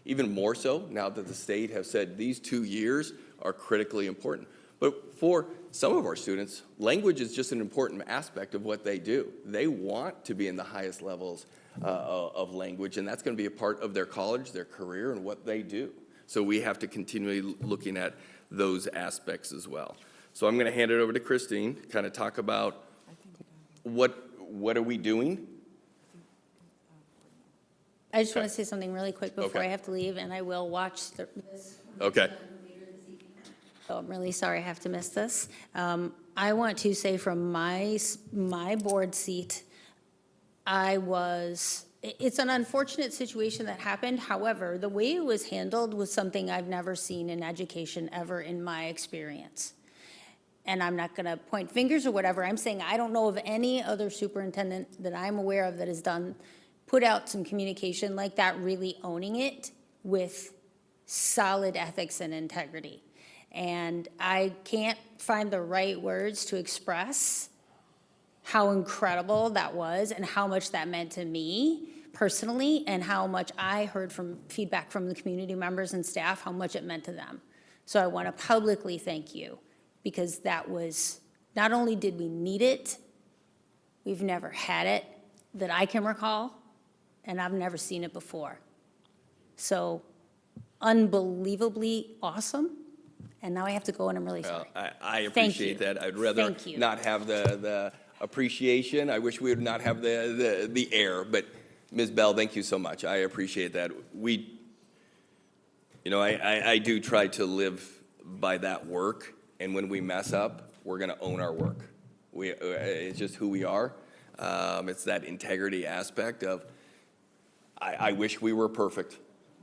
Even more so now that the state has said these 2 years are critically important. But for some of our students, language is just an important aspect of what they do. They want to be in the highest levels of language, and that's going to be a part of their college, their career, and what they do. So we have to continually looking at those aspects as well. So I'm going to hand it over to Christine, kind of talk about what are we doing? I just want to say something really quick before Okay. I have to leave, and I will watch this. Okay. So I'm really sorry I have to miss this. I want to say from my board seat, it's an unfortunate situation that happened. However, the way it was handled was something I've never seen in education ever in my experience. And I'm not going to point fingers or whatever. I'm saying I don't know of any other superintendent that I'm aware of that has put out some communication like that, really owning it with solid ethics and integrity. And I can't find the right words to express how incredible that was and how much that meant to me personally, and how much I heard from feedback from the community members and staff, how much it meant to them. So I want to publicly thank you, because that was, not only did we need it, we've never had it that I can recall, and I've never seen it before. So unbelievably awesome. And now I have to go, and I'm really sorry. I Thank appreciate you. that. I'd rather Thank you. not have the appreciation. I wish we would not have the air, but Ms. Bell, thank you so much. I appreciate that. I do try to live by that work, and when we mess up, we're gonna own our work. It's just who we are. It's that integrity aspect of, I wish we were perfect.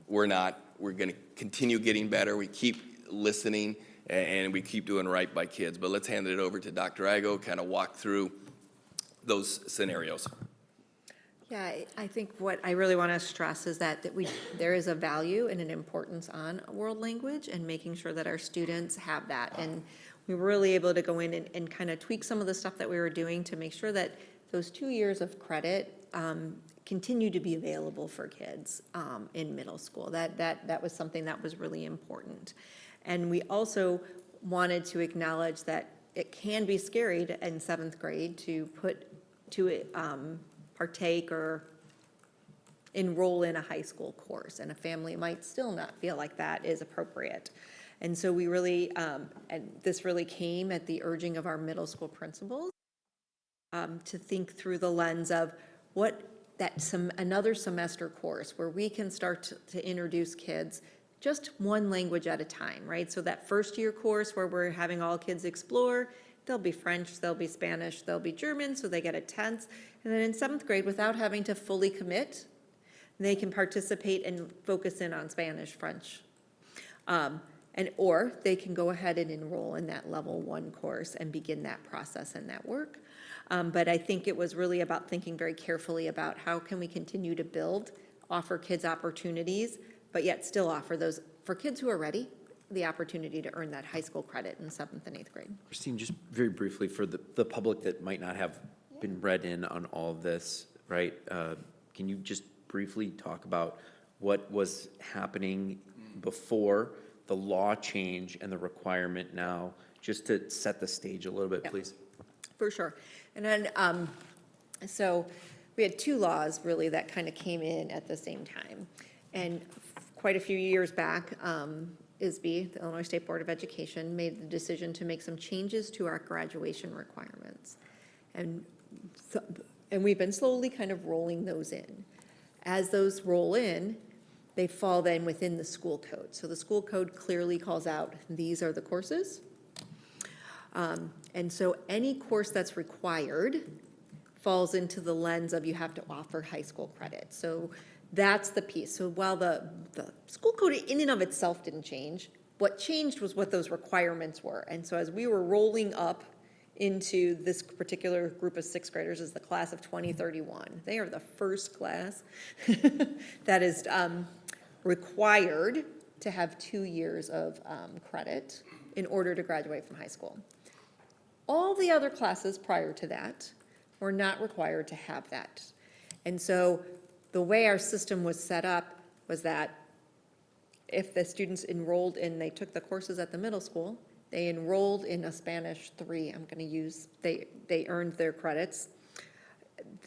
We're not. We're gonna continue getting better. We keep listening, and we keep doing right by kids. But let's hand it over to Dr. Igo, kind of walk through those scenarios. Yeah, I think what I really want to stress is that there is a value and an importance on world language and making sure that our students have that. And we were really able to go in and kind of tweak some of the stuff that we were doing to make sure that those 2 years of credit continue to be available for kids in middle school. That was something that was really important. And we also wanted to acknowledge that it can be scary in 7th grade to partake or enroll in a high school course, and a family might still not feel like that is appropriate. And so we really, and this really came at the urging of our middle school principals, to think through the lens of another semester course where we can start to introduce kids just one language at a time, right? So that first year course where we're having all kids explore, there'll be French, there'll be Spanish, there'll be German, so they get a tense. And then in 7th grade, without having to fully commit, they can participate and focus in on Spanish, French. Or they can go ahead and enroll in that level 1 course and begin that process and that work. But I think it was really about thinking very carefully about how can we continue to build, offer kids opportunities, but yet still offer those, for kids who are ready, the opportunity to earn that high school credit in 7th and 8th grade. Christine, just very briefly, for the public that might not have been read in on all of this, right? Can you just briefly talk about what was happening before the law change and the requirement now, just to set the stage a little bit, please? For sure. And then, so we had 2 laws really that kind of came in at the same time. And quite a few years back, ISB, the Illinois State Board of Education, made the decision to make some changes to our graduation requirements. And we've been slowly kind of rolling those in. As those roll in, they fall then within the school code. So the school code clearly calls out, these are the courses. And so any course that's required falls into the lens of you have to offer high school credit. So that's the piece. So while the school code in and of itself didn't change, what changed was what those requirements were. And so as we were rolling up into this particular group of 6th graders is the class of 2031. They are the first class that is required to have 2 years of credit in order to graduate from high school. All the other classes prior to that were not required to have that. And so the way our system was set up was that if the students enrolled and they took the courses at the middle school, They enrolled in a Spanish 3, I'm gonna use, they earned their credits.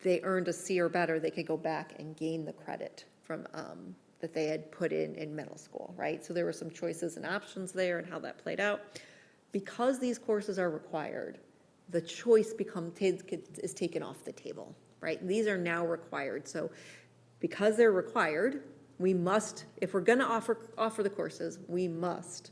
They earned a C or better, they could go back and gain the credit from, that they had put in middle school, right? So there were some choices and options there and how that played out. Because these courses are required, the choice is taken off the table, right? These are now required, so because they're required, we must, if we're gonna offer the courses, we must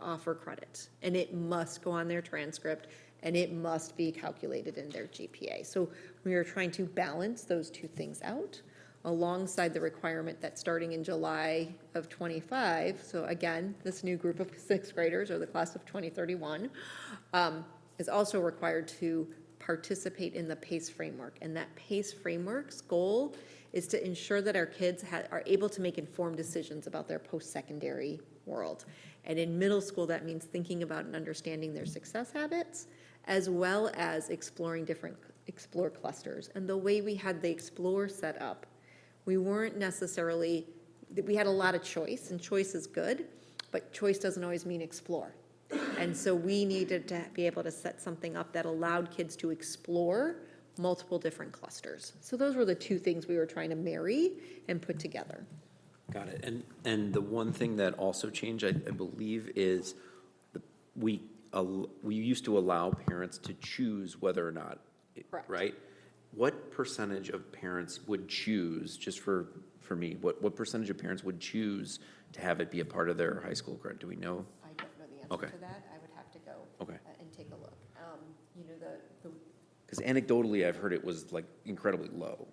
offer credit. And it must go on their transcript, and it must be calculated in their GPA. So we are trying to balance those two things out alongside the requirement that starting in July of '25, so again, this new group of sixth graders, or the class of 2031, is also required to participate in the PACE framework. And that PACE framework's goal is to ensure that our kids are able to make informed decisions about their post-secondary world. And in middle school, that means thinking about and understanding their success habits, as well as exploring different explore clusters. And the way we had the explore set up, we weren't necessarily, we had a lot of choice, and choice is good, but choice doesn't always mean explore. And so we needed to be able to set something up that allowed kids to explore multiple different clusters. So those were the two things we were trying to marry and put together. Got it. And the one thing that also changed, I believe, is we used to allow parents to choose whether or not, Correct. right? What percentage of parents would choose, just for me, what percentage of parents would choose to have it be a part of their high school grade? Do we know? I don't know the answer Okay. to that. I would have to go Okay. and take a look. You know, the Because anecdotally, I've heard it was like incredibly low,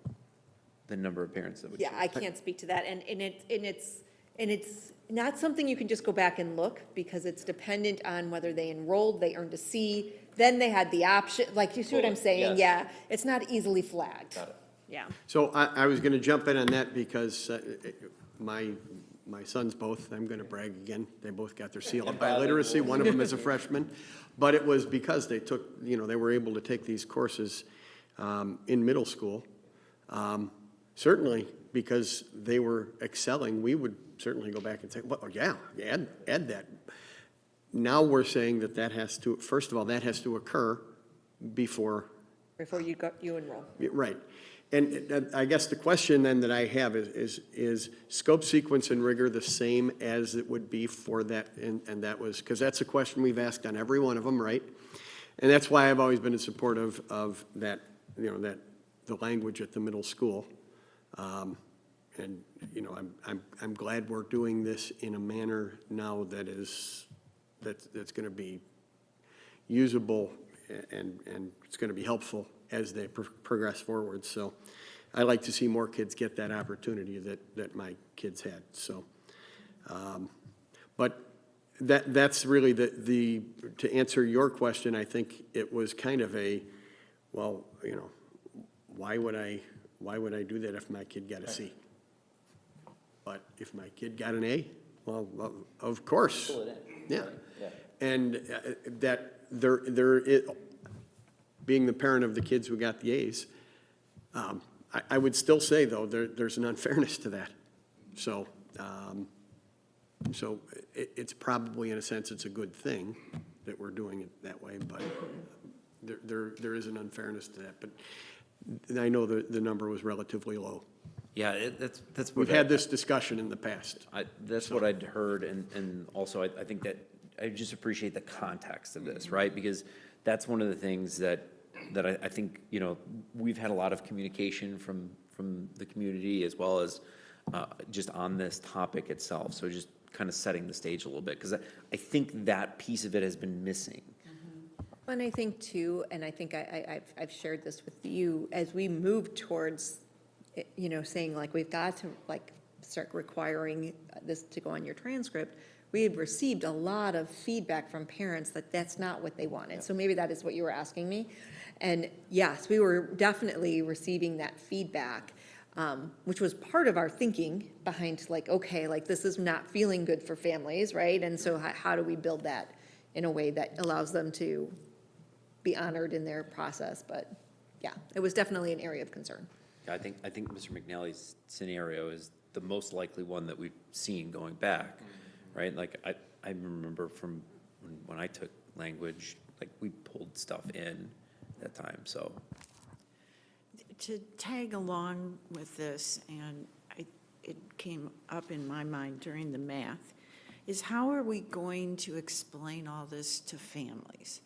the number of parents that would choose. yeah, I can't speak to that, and it's not something you can just go back and look, because it's dependent on whether they enrolled, they earned a C, then they had the option, like, you see what I'm saying? Yes. Yeah, it's not easily flagged. Got it. Yeah. So I was going to jump in on that because my sons both, I'm going to brag again, they both got their seal of biliteracy. One of them is a freshman. But it was because they took, they were able to take these courses in middle school. Certainly, because they were excelling, we would certainly go back and say, well, yeah, add that. Now we're saying that has to, first of all, that has to occur before. Before you enroll. Right. And I guess the question then that I have is scope, sequence, and rigor the same as it would be for that? And that was, because that's a question we've asked on every one of them, right? And that's why I've always been in support of that, that the language at the middle school. And, I'm glad we're doing this in a manner now that's going to be usable and it's going to be helpful as they progress forward. So I like to see more kids get that opportunity that my kids had. So, but that's really to answer your question, I think it was kind of well, why would I do that if my kid got a C? But if my kid got an A, well, of course. Pull it in. Yeah. And that there is, being the parent of the kids who got the A's, I would still say, though, there's an unfairness to that. So, it's probably, in a sense, it's a good thing that we're doing it that way, but there is an unfairness to that. But I know the number was relatively low. Yeah, that's what We've had this discussion in the past. That's what I'd heard, and also I think that I just appreciate the context of this, right? Because that's one of the things that I think, we've had a lot of communication from the community as well as just on this topic itself. So just kind of setting the stage a little bit, because I think that piece of it has been missing. And I think too, and I think I've shared this with you, as we move towards, saying like, we've got to like start requiring this to go on your transcript, we had received a lot of feedback from parents that that's not what they wanted. Yeah. So maybe that is what you were asking me. And yes, we were definitely receiving that feedback, which was part of our thinking behind like, okay, like this is not feeling good for families, right? And so how do we build that in a way that allows them to be honored in their process? But yeah, it was definitely an area of concern. I think Mr. McNally's scenario is the most likely one that we've seen going back, right? Like I remember from when I took language, like, we pulled stuff in that time, so. To tag along with this, and it came up in my mind during the math, is how are we going to explain all this to families?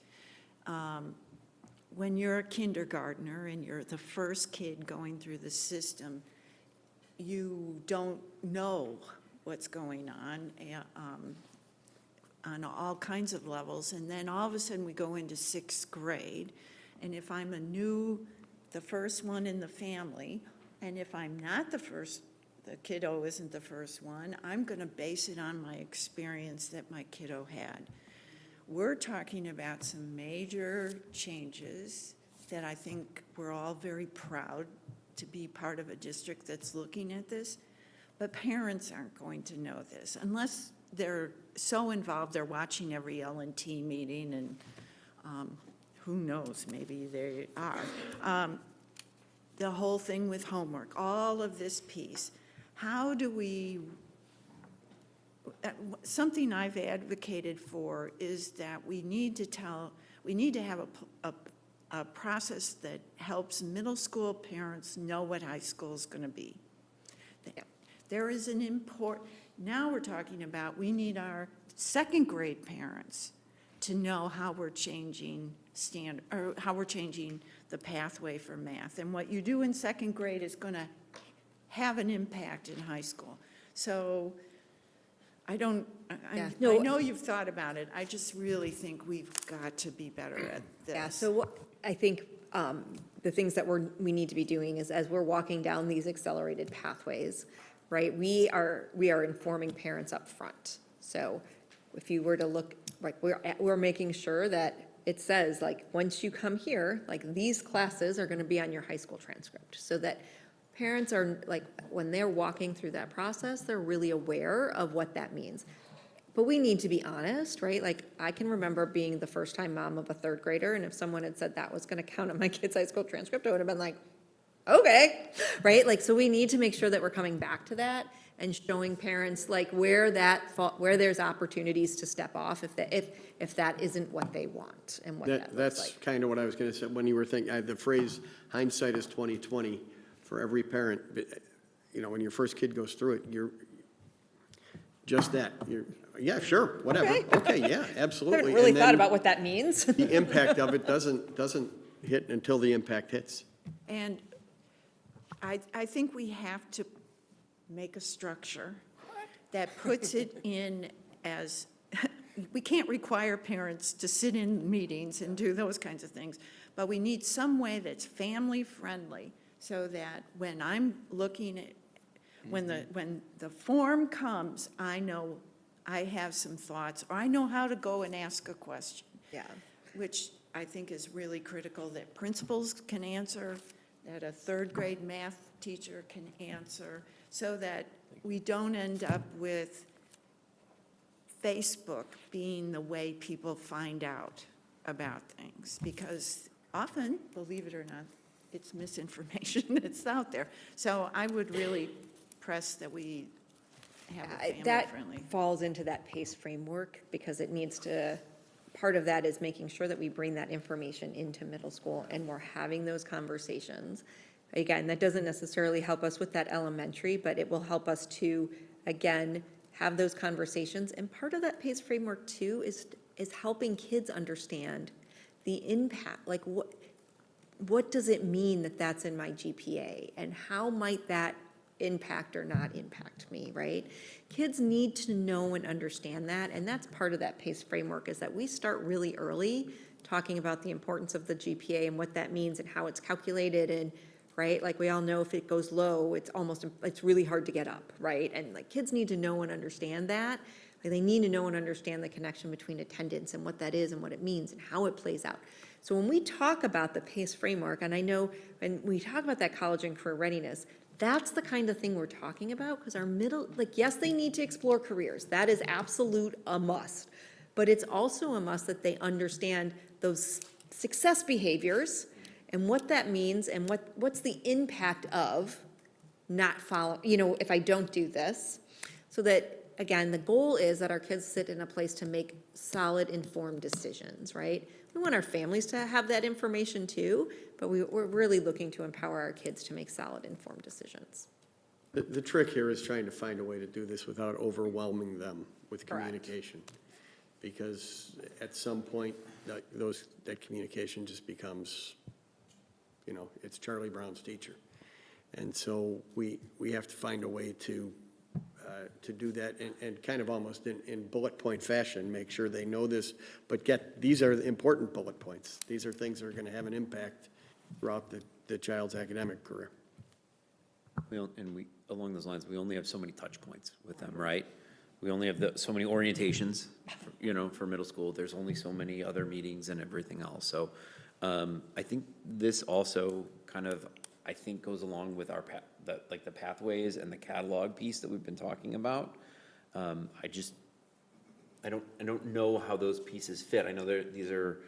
When you're a kindergartner and you're the first kid going through the system, you don't know what's going on all kinds of levels, and then all of a sudden we go into 6th grade, and if I'm the first one in the family, and if I'm not the kiddo isn't the first one, I'm going to base it on my experience that my kiddo had. We're talking about some major changes that I think we're all very proud to be part of a district that's looking at this, but parents aren't going to know this unless they're so involved, they're watching every L&T meeting, and who knows, maybe they are. The whole thing with homework, all of this piece. How do we, something I've advocated for is that we need to have a process that helps middle school parents know what high school is going to be. There is now we're talking about, we need our 2nd grade parents to know how we're changing how we're changing the pathway for math. And what you do in 2nd grade is going to have an impact in high school. So I know you've thought about it. I just really think we've got to be better at this. Yeah, so I think the things that we need to be doing is, as we're walking down these accelerated pathways, right, we are informing parents up front. So if you were to look, like, we're making sure that it says, like, once you come here, like, these classes are going to be on your high school transcript, so that parents are, like, when they're walking through that process, they're really aware of what that means. But we need to be honest, right? Like, I can remember being the first-time mom of a 3rd grader, and if someone had said that was going to count on my kid's high school transcript, I would have been like, okay, right? Like, so we need to make sure that we're coming back to that and showing parents, like, where there's opportunities to step off if that isn't what they want and what that looks like. That's kind of what I was going to say, when you were thinking, the phrase hindsight is 20/20 for every parent. You know, when your first kid goes through it, you're just that. Yeah, sure, whatever. Okay, yeah, absolutely. I haven't really And then thought about what that means. the impact of it doesn't hit until the impact hits. And I think we have to make a structure that puts it in as, we can't require parents to sit in meetings and do those kinds of things, but we need some way that's family-friendly so that when I'm looking at, when the form comes, I know I have some thoughts, or I know how to go and ask a question. Yeah. Which I think is really critical, that principals can answer, that a 3rd grade math teacher can answer, so that we don't end up with Facebook being the way people find out about things. Because often, believe it or not, it's misinformation that's out there. So I would really press that we have a family-friendly. That falls into that PACE framework, because it needs to, part of that is making sure that we bring that information into middle school and we're having those conversations. Again, that doesn't necessarily help us with that elementary, but it will help us to, again, have those conversations. And part of that PACE framework too is helping kids understand the impact, like what does it mean that that's in my GPA, and how might that impact or not impact me, right? Kids need to know and understand that, and that's part of that PACE framework, is that we start really early talking about the importance of the GPA and what that means and how it's calculated, and right, like we all know if it goes low, it's really hard to get up, right? And like kids need to know and understand that. Like, they need to know and understand the connection between attendance and what that is and what it means and how it plays out. So when we talk about the PACE framework, and I know when we talk about that college and career readiness, that's the kind of thing we're talking about, because our middle, like, yes, they need to explore careers. That is absolute a must. But it's also a must that they understand those success behaviors and what that means and what's the impact of not follow, if I don't do this, so that again, the goal is that our kids sit in a place to make solid, informed decisions, right? We want our families to have that information too, but we're really looking to empower our kids to make solid, informed decisions. The trick here is trying to find a way to do this without overwhelming them with communication. Because at some point, that communication just becomes, it's Charlie Brown's teacher. And so we have to find a way to do that and kind of almost in bullet point fashion, make sure they know this, but these are the important bullet points. These are things that are going to have an impact throughout the child's academic career. Along those lines, we only have so many touch points with them, right? We only have so many orientations, for middle school. There's only so many other meetings and everything else. So I think this also kind of, goes along with our the pathways and the catalog piece that we've been talking about. I don't know how those pieces fit. I know these are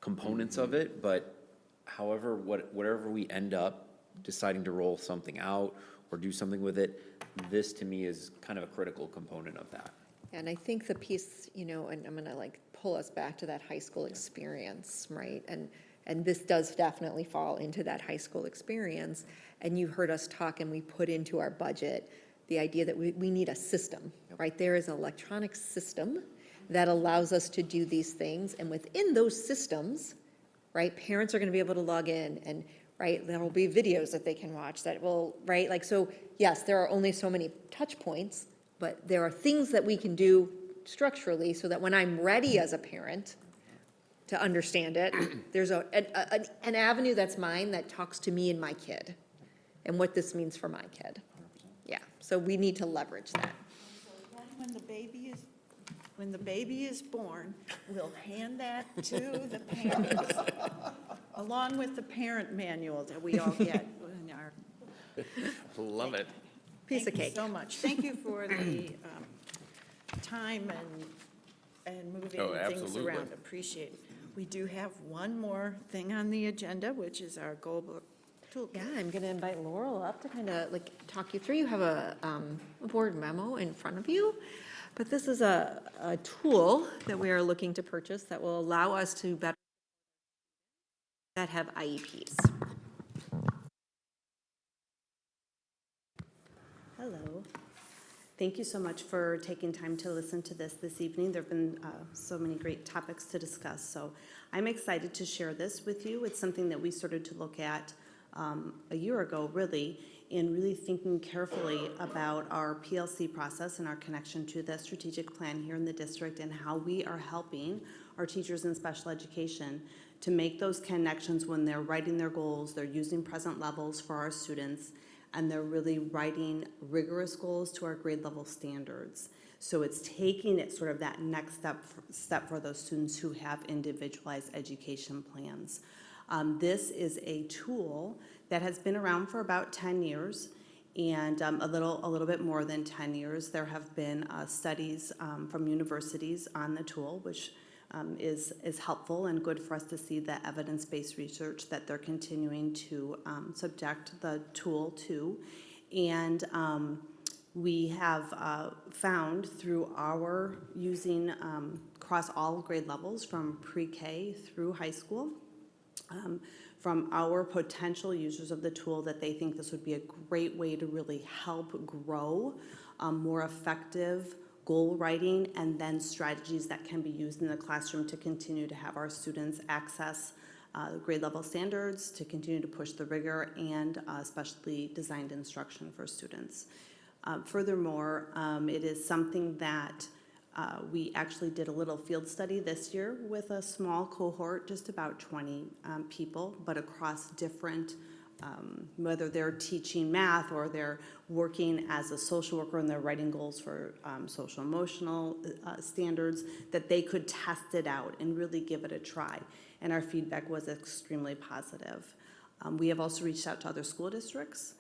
components of it, but however, whatever we end up deciding to roll something out or do something with it, this to me is kind of a critical component of that. And I think the piece, and I'm gonna pull us back to that high school experience, right? And this does definitely fall into that high school experience. And you heard us talk and we put into our budget the idea that we need a system, right? There is an electronic system that allows us to do these things. And within those systems, right, parents are gonna be able to log in and, right, there will be videos that they can watch that will, right? So yes, there are only so many touch points, but there are things that we can do structurally so that when I'm ready as a parent to understand it, there's an avenue that's mine that talks to me and my kid and what this means for my kid. Yeah, so we need to leverage that. When the baby is born, we'll hand that to the parents, along with the parent manual that we all get in our. Love it. Piece of cake. Thank you so much. Thank you for the time and moving things absolutely. around. Appreciate it. We do have one more thing on the agenda, which is our Goalbook toolkit. Yeah, I'm going to invite Laurel up to kind of talk you through. You have a board memo in front of you, but this is a tool that we are looking to purchase that will allow us to better that have IEPs. Hello. Thank you so much for taking time to listen to this evening. There have been so many great topics to discuss, so I'm excited to share this with you. It's something that we started to look at a year ago, really, in really thinking carefully about our PLC process and our connection to the strategic plan here in the district and how we are helping our teachers in special education to make those connections when they're writing their goals, they're using present levels for our students, and they're really writing rigorous goals to our grade level standards. So it's taking it sort of that next step for those students who have individualized education plans. This is a tool that has been around for about 10 years and a little bit more than 10 years. There have been studies from universities on the tool, which is helpful and good for us to see the evidence-based research that they're continuing to subject the tool to. And we have found through our using across all grade levels from pre-K through high school, from our potential users of the tool, that they think this would be a great way to really help grow more effective goal writing and then strategies that can be used in the classroom to continue to have our students access grade level standards, to continue to push the rigor and specially designed instruction for students. Furthermore, it is something that we actually did a little field study this year with a small cohort, just about 20 people, but across different, whether they're teaching math or they're working as a social worker and they're writing goals for social emotional standards, that they could test it out and really give it a try. And our feedback was extremely positive. We have also reached out to other school districts.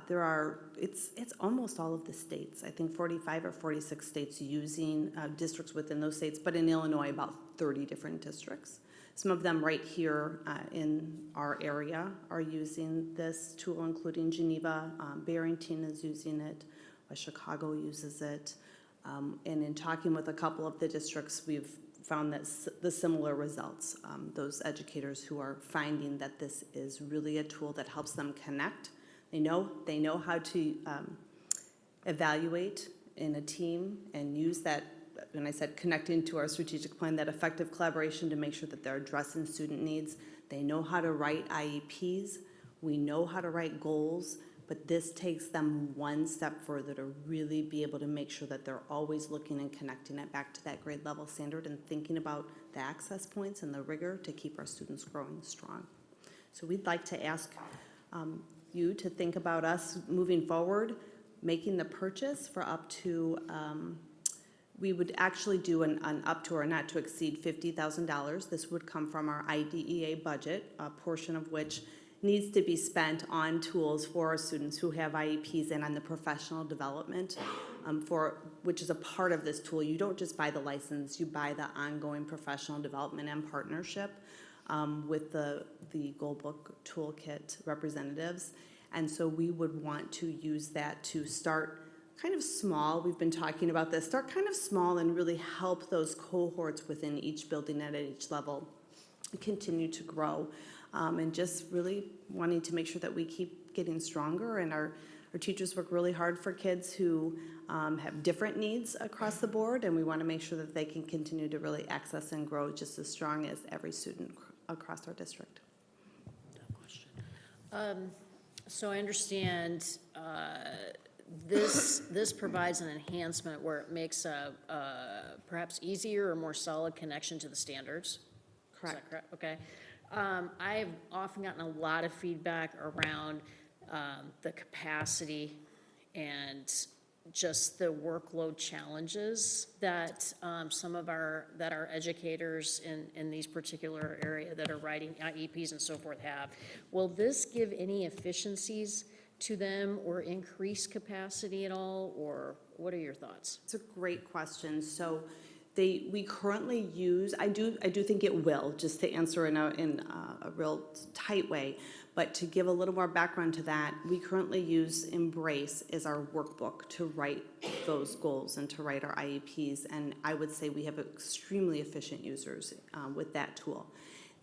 It's almost all of the states. I think 45 or 46 states using districts within those states, but in Illinois, about 30 different districts. Some of them right here in our area are using this tool, including Geneva. Barrington is using it. Chicago uses it. And in talking with a couple of the districts, we've found that the similar results. Those educators who are finding that this is really a tool that helps them connect. They know how to evaluate in a team and use that, when I said connecting to our strategic plan, that effective collaboration to make sure that they're addressing student needs. They know how to write IEPs. We know how to write goals, but this takes them one step further to really be able to make sure that they're always looking and connecting it back to that grade level standard and thinking about the access points and the rigor to keep our students growing strong. So we'd like to ask you to think about us moving forward, making the purchase for up to, we would actually do an up to or not to exceed $50,000. This would come from our IDEA budget, a portion of which needs to be spent on tools for our students who have IEPs and on the professional development, which is a part of this tool. You don't just buy the license, you buy the ongoing professional development and partnership with the Goalbook Toolkit representatives. And so we would want to use that to start kind of small. We've been talking about this. Start kind of small and really help those cohorts within each building at each level continue to grow. And just really wanting to make sure that we keep getting stronger, and our teachers work really hard for kids who have different needs across the board, and we want to make sure that they can continue to really access and grow just as strong as every student across our district. So I understand this provides an enhancement where it makes a perhaps easier or more solid connection to the standards. Correct. Is that correct? Okay. I've often gotten a lot of feedback around the capacity and just the workload challenges that some of our educators in these particular area that are writing IEPs and so forth have. Will this give any efficiencies to them or increase capacity at all, or what are your thoughts? It's a great question. So we currently use, I do think it will, just to answer in a real tight way, but to give a little more background to that, we currently use Embrace as our workbook to write those goals and to write our IEPs, and I would say we have extremely efficient users with that tool.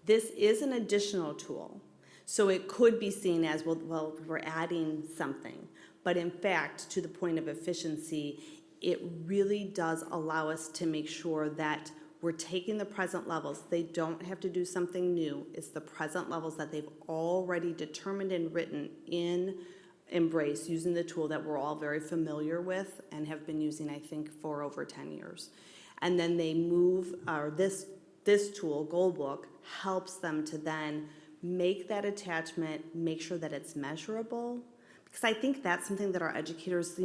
This is an additional tool, so it could be seen as, well, we're adding something, but in fact, to the point of efficiency, it really does allow us to make sure that we're taking the present levels. They don't have to do something new. It's the present levels that they've already determined and written in Embrace using the tool that we're all very familiar with and have been using, I think, for over 10 years. And then they move, this tool, Goalbook, helps them to then make that attachment, make sure that it's measurable. Because I think that's something that our educators,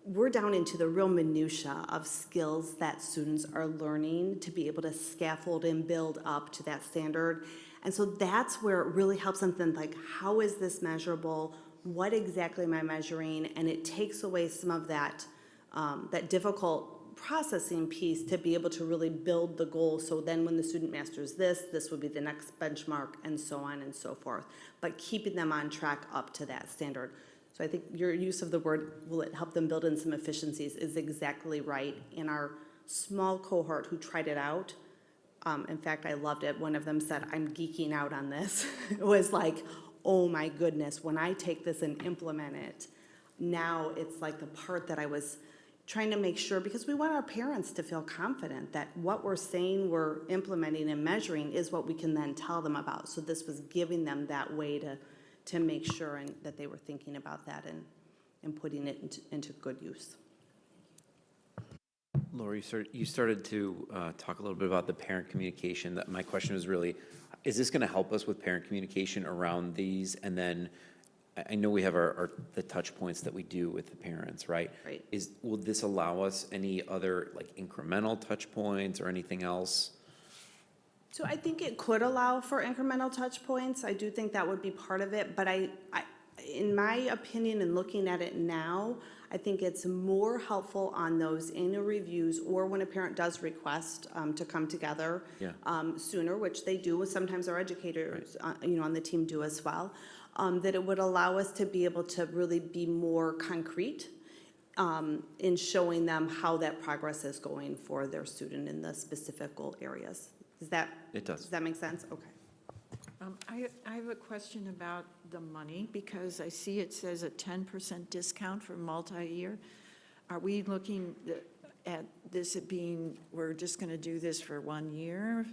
we're down into the real minutia of skills that students are learning to be able to scaffold and build up to that standard. And so that's where it really helps them think, like, how is this measurable? What exactly am I measuring? And it takes away some of that, that difficult processing piece to be able to really build the goal. So then when the student masters this would be the next benchmark, and so on and so forth. But keeping them on track up to that standard. So I think your use of the word, will it help them build in some efficiencies, is exactly right. In our small cohort who tried it out, in fact, I loved it. One of them said, I'm geeking out on this. It was like, oh my goodness, when I take this and implement it, now it's like the part that I was trying to make sure, because we want our parents to feel confident that what we're saying we're implementing and measuring is what we can then tell them about. So this was giving them that way to make sure that they were thinking about that and putting it into good use. Lori, you started to talk a little bit about the parent communication. My question was really, is this going to help us with parent communication around these? And then I know we have the touch points that we do with the parents, right? Right. Will this allow us any other like incremental touch points or anything else? So I think it could allow for incremental touch points. I do think that would be part of it, but I in my opinion, and looking at it now, I think it's more helpful on those annual reviews or when a parent does request to come together sooner, which they do. Sometimes our educators, on the team do as well. That it would allow us to be able to really be more concrete in showing them how that progress is going for their student in the specific goal areas. It does. Does that make sense? Okay. I have a question about the money, because I see it says a 10% discount for multi-year. Are we looking at this at being, we're just going to do this for 1 year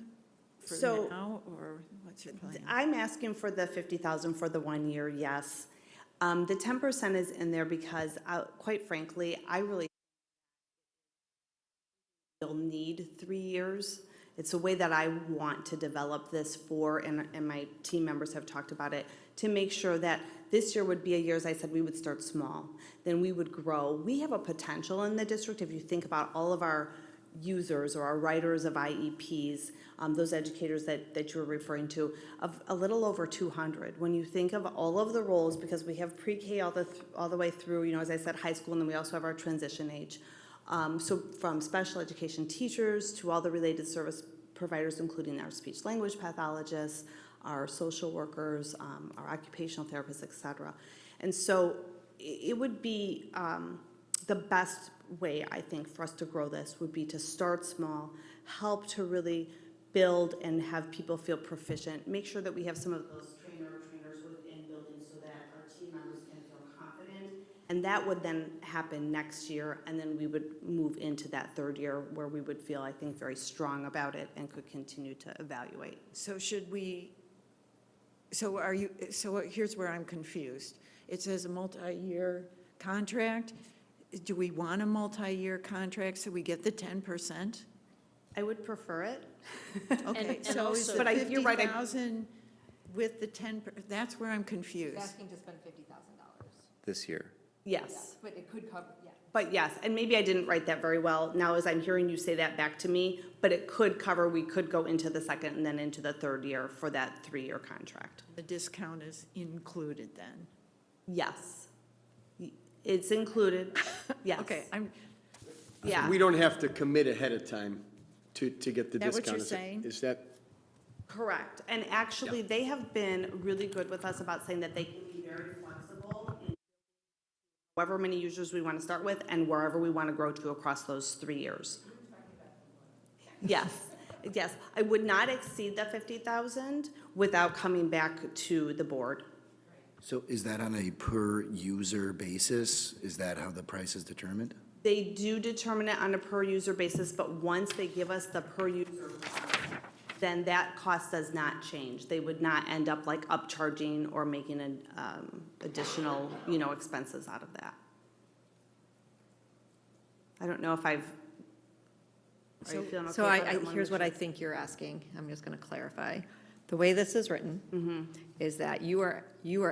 for So, now, or what's your plan? I'm asking for the 50,000 for the 1 year, yes. The 10% is in there because, quite frankly, I really will need 3 years. It's a way that I want to develop this for, and my team members have talked about it, to make sure that this year would be a year, as I said, we would start small, then we would grow. We have a potential in the district, if you think about all of our users or our writers of IEPs, those educators that you were referring to, of a little over 200. When you think of all of the roles, because we have pre-K all the way through, you know, as I said, high school, and then we also have our transition age. So from special education teachers to all the related service providers, including our speech language pathologists, our social workers, our occupational therapists, et cetera. And so it would be the best way, I think, for us to grow this would be to start small, help to really build and have people feel proficient, make sure that we have some of those trainers within buildings so that our team members can feel confident. And that would then happen next year, and then we would move into that third year where we would feel, I think, very strong about it and could continue to evaluate. So should we, so here's where I'm confused. It says a multi-year contract. Do we want a multi-year contract so we get the 10%? I would prefer it. Okay, And so is also- the But you're right, 50,000 with the 10, that's where I'm confused. Asking to spend $50,000. This year. Yes. But it could cover, yeah. But yes, and maybe I didn't write that very well now as I'm hearing you say that back to me, but it could cover, we could go into the second and then into the third year for that 3-year contract. The discount is included then? Yes. It's included, yes. Okay, Yeah. We don't have to commit ahead of time to get the That what discount. you're is it- saying? Is that, Correct. And actually, they have been really good with us about saying that they can be very flexible in however many users we want to start with and wherever we want to grow to across those 3 years. Yes, yes. I would not exceed the 50,000 without coming back to the board. So is that on a per-user basis? Is that how the price is determined? They do determine it on a per-user basis, but once they give us the per-user, then that cost does not change. They would not end up like upcharging or making an additional, you know, expenses out of that. I don't know if I've, are you feeling okay? So about that one, here's what I Richard? think you're asking. I'm just going to clarify. The way this is written is that you are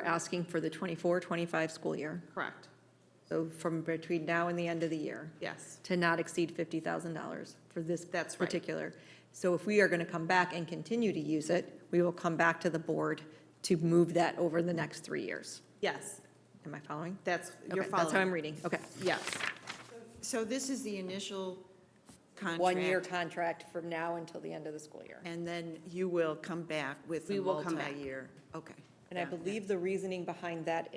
asking for the 24-25 school year. Correct, So from between now and the end of the year, yes. to not exceed $50,000 for this That's right. particular. So if we are going to come back and continue to use it, we will come back to the board to move that over the next 3 years. Yes, Am I following? that's, you're Okay, that's how I'm following. reading. Okay. Yes, so this is the initial contract? 1-year contract from now until the end of the school year. And then you will come back with We a will come back. multi-year? Okay. And I believe the reasoning behind that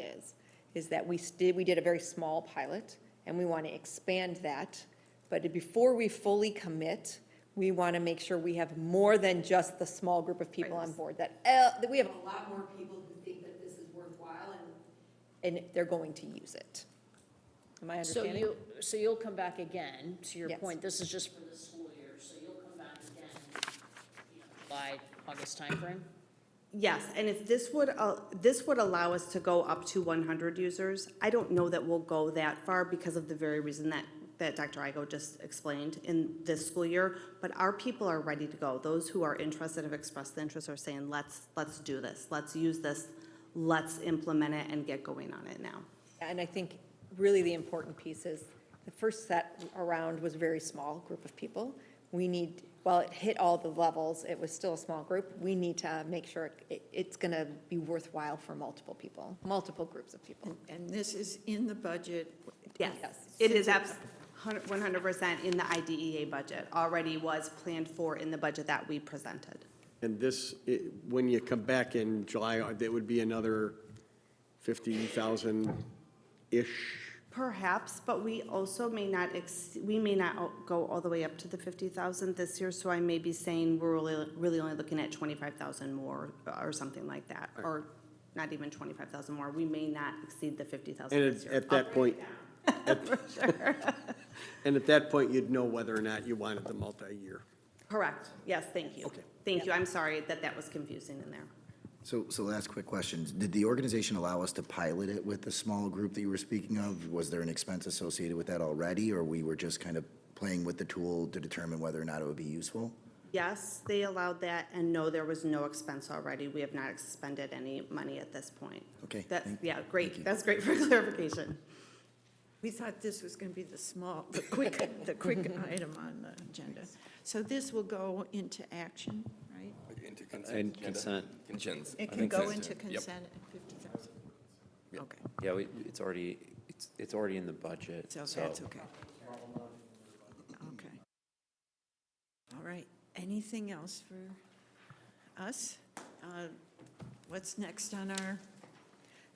is that we did a very small pilot, and we want to expand that. But before we fully commit, we want to make sure we have more than just the small group of people on board, that we have a lot more people who think that this is worthwhile, and they're going to use it. Am I So understanding? you'll come back again, to your Yes. point, this is just for the school year, so you'll come back again, July, August timeframe? yes, and if this would allow us to go up to 100 users, I don't know that we'll go that far because of the very reason that Dr. Igo just explained in this school year, but our people are ready to go. Those who are interested, have expressed the interest, are saying, let's do this, let's use this, let's implement it and get going on it now. And I think really the important piece is the first set around was a very small group of people. We need, while it hit all the levels, it was still a small group. We need to make sure it's going to be worthwhile for multiple people, multiple groups of people. And this is in the budget? Yes, it is 100% in the IDEA budget, already was planned for in the budget that we presented. and this, when you come back in July, there would be another 50,000-ish Perhaps, but we also may not, we may not go all the way up to the 50,000 this year, so I may be saying we're really only looking at 25,000 more or something like that, or not even 25,000 more. We may not exceed the 50,000 And this year. at that point, and at that point, you'd know whether or not you wanted the multi-year. Correct, yes, thank you. Okay. Thank you, I'm sorry that was confusing in there. So last quick question. Did the organization allow us to pilot it with the small group that you were speaking of? Was there an expense associated with that already, or we were just kind of playing with the tool to determine whether or not it would be useful? Yes, they allowed that, and no, there was no expense already. We have not expended any money at this point. Okay, Yeah, thank great, you. that's great for clarification. We thought this was going to be the quick item on the agenda. So this will go into action, right? Into And agenda. consent. Consents. It I can think go so. into Yep. consent at 50,000. Okay, Yeah, it's already in the budget, so so. that's okay. Okay. All right, anything else for us? What's next on our,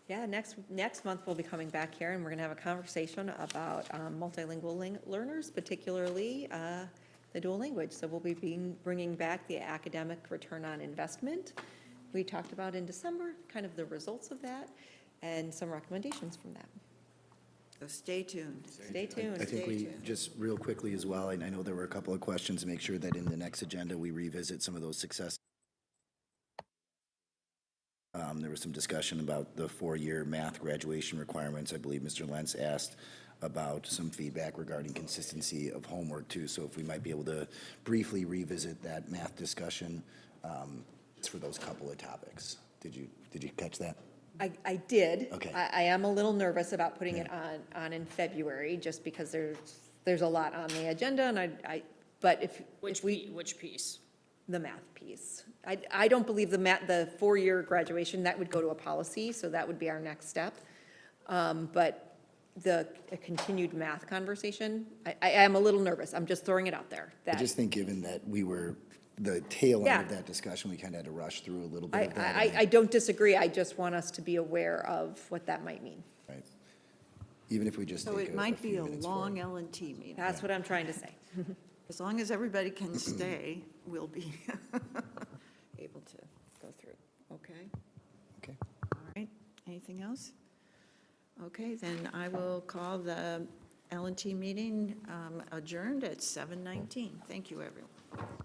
Yeah, next month we'll be coming back here and we're going to have a conversation about multilingual learners, particularly the dual language. So we'll be bringing back the academic return on investment we talked about in December, kind of the results of that, and some recommendations from that. so stay tuned. Stay tuned. I think Stay we, tuned. just real quickly as well, and I know there were a couple of questions, to make sure that in the next agenda, we revisit some of those success. There was some discussion about the four-year math graduation requirements. I believe Mr. Lentz asked about some feedback regarding consistency of homework too. So if we might be able to briefly revisit that math discussion for those couple of topics. Did you catch that? I did. Okay. I am a little nervous about putting it on in February, just because there's a lot on the agenda, and but if we. Which piece? The math piece. I don't believe the four-year graduation, that would go to a policy, so that would be our next step. But a continued math conversation, I am a little nervous. I'm just throwing it out there. I That just think given that we were the tail end Yeah. of that discussion, we kind of had to rush through a little bit of that. I don't disagree. I just want us to be aware of what that might mean. Right. Even if we just So take it might be few a minutes for it. long L&T meeting. That's what I'm trying to say. As long as everybody can stay, we'll be able to go through, okay? Okay. All right, anything else? Okay, then I will call the L&T meeting adjourned at 7:19. Thank you, everyone.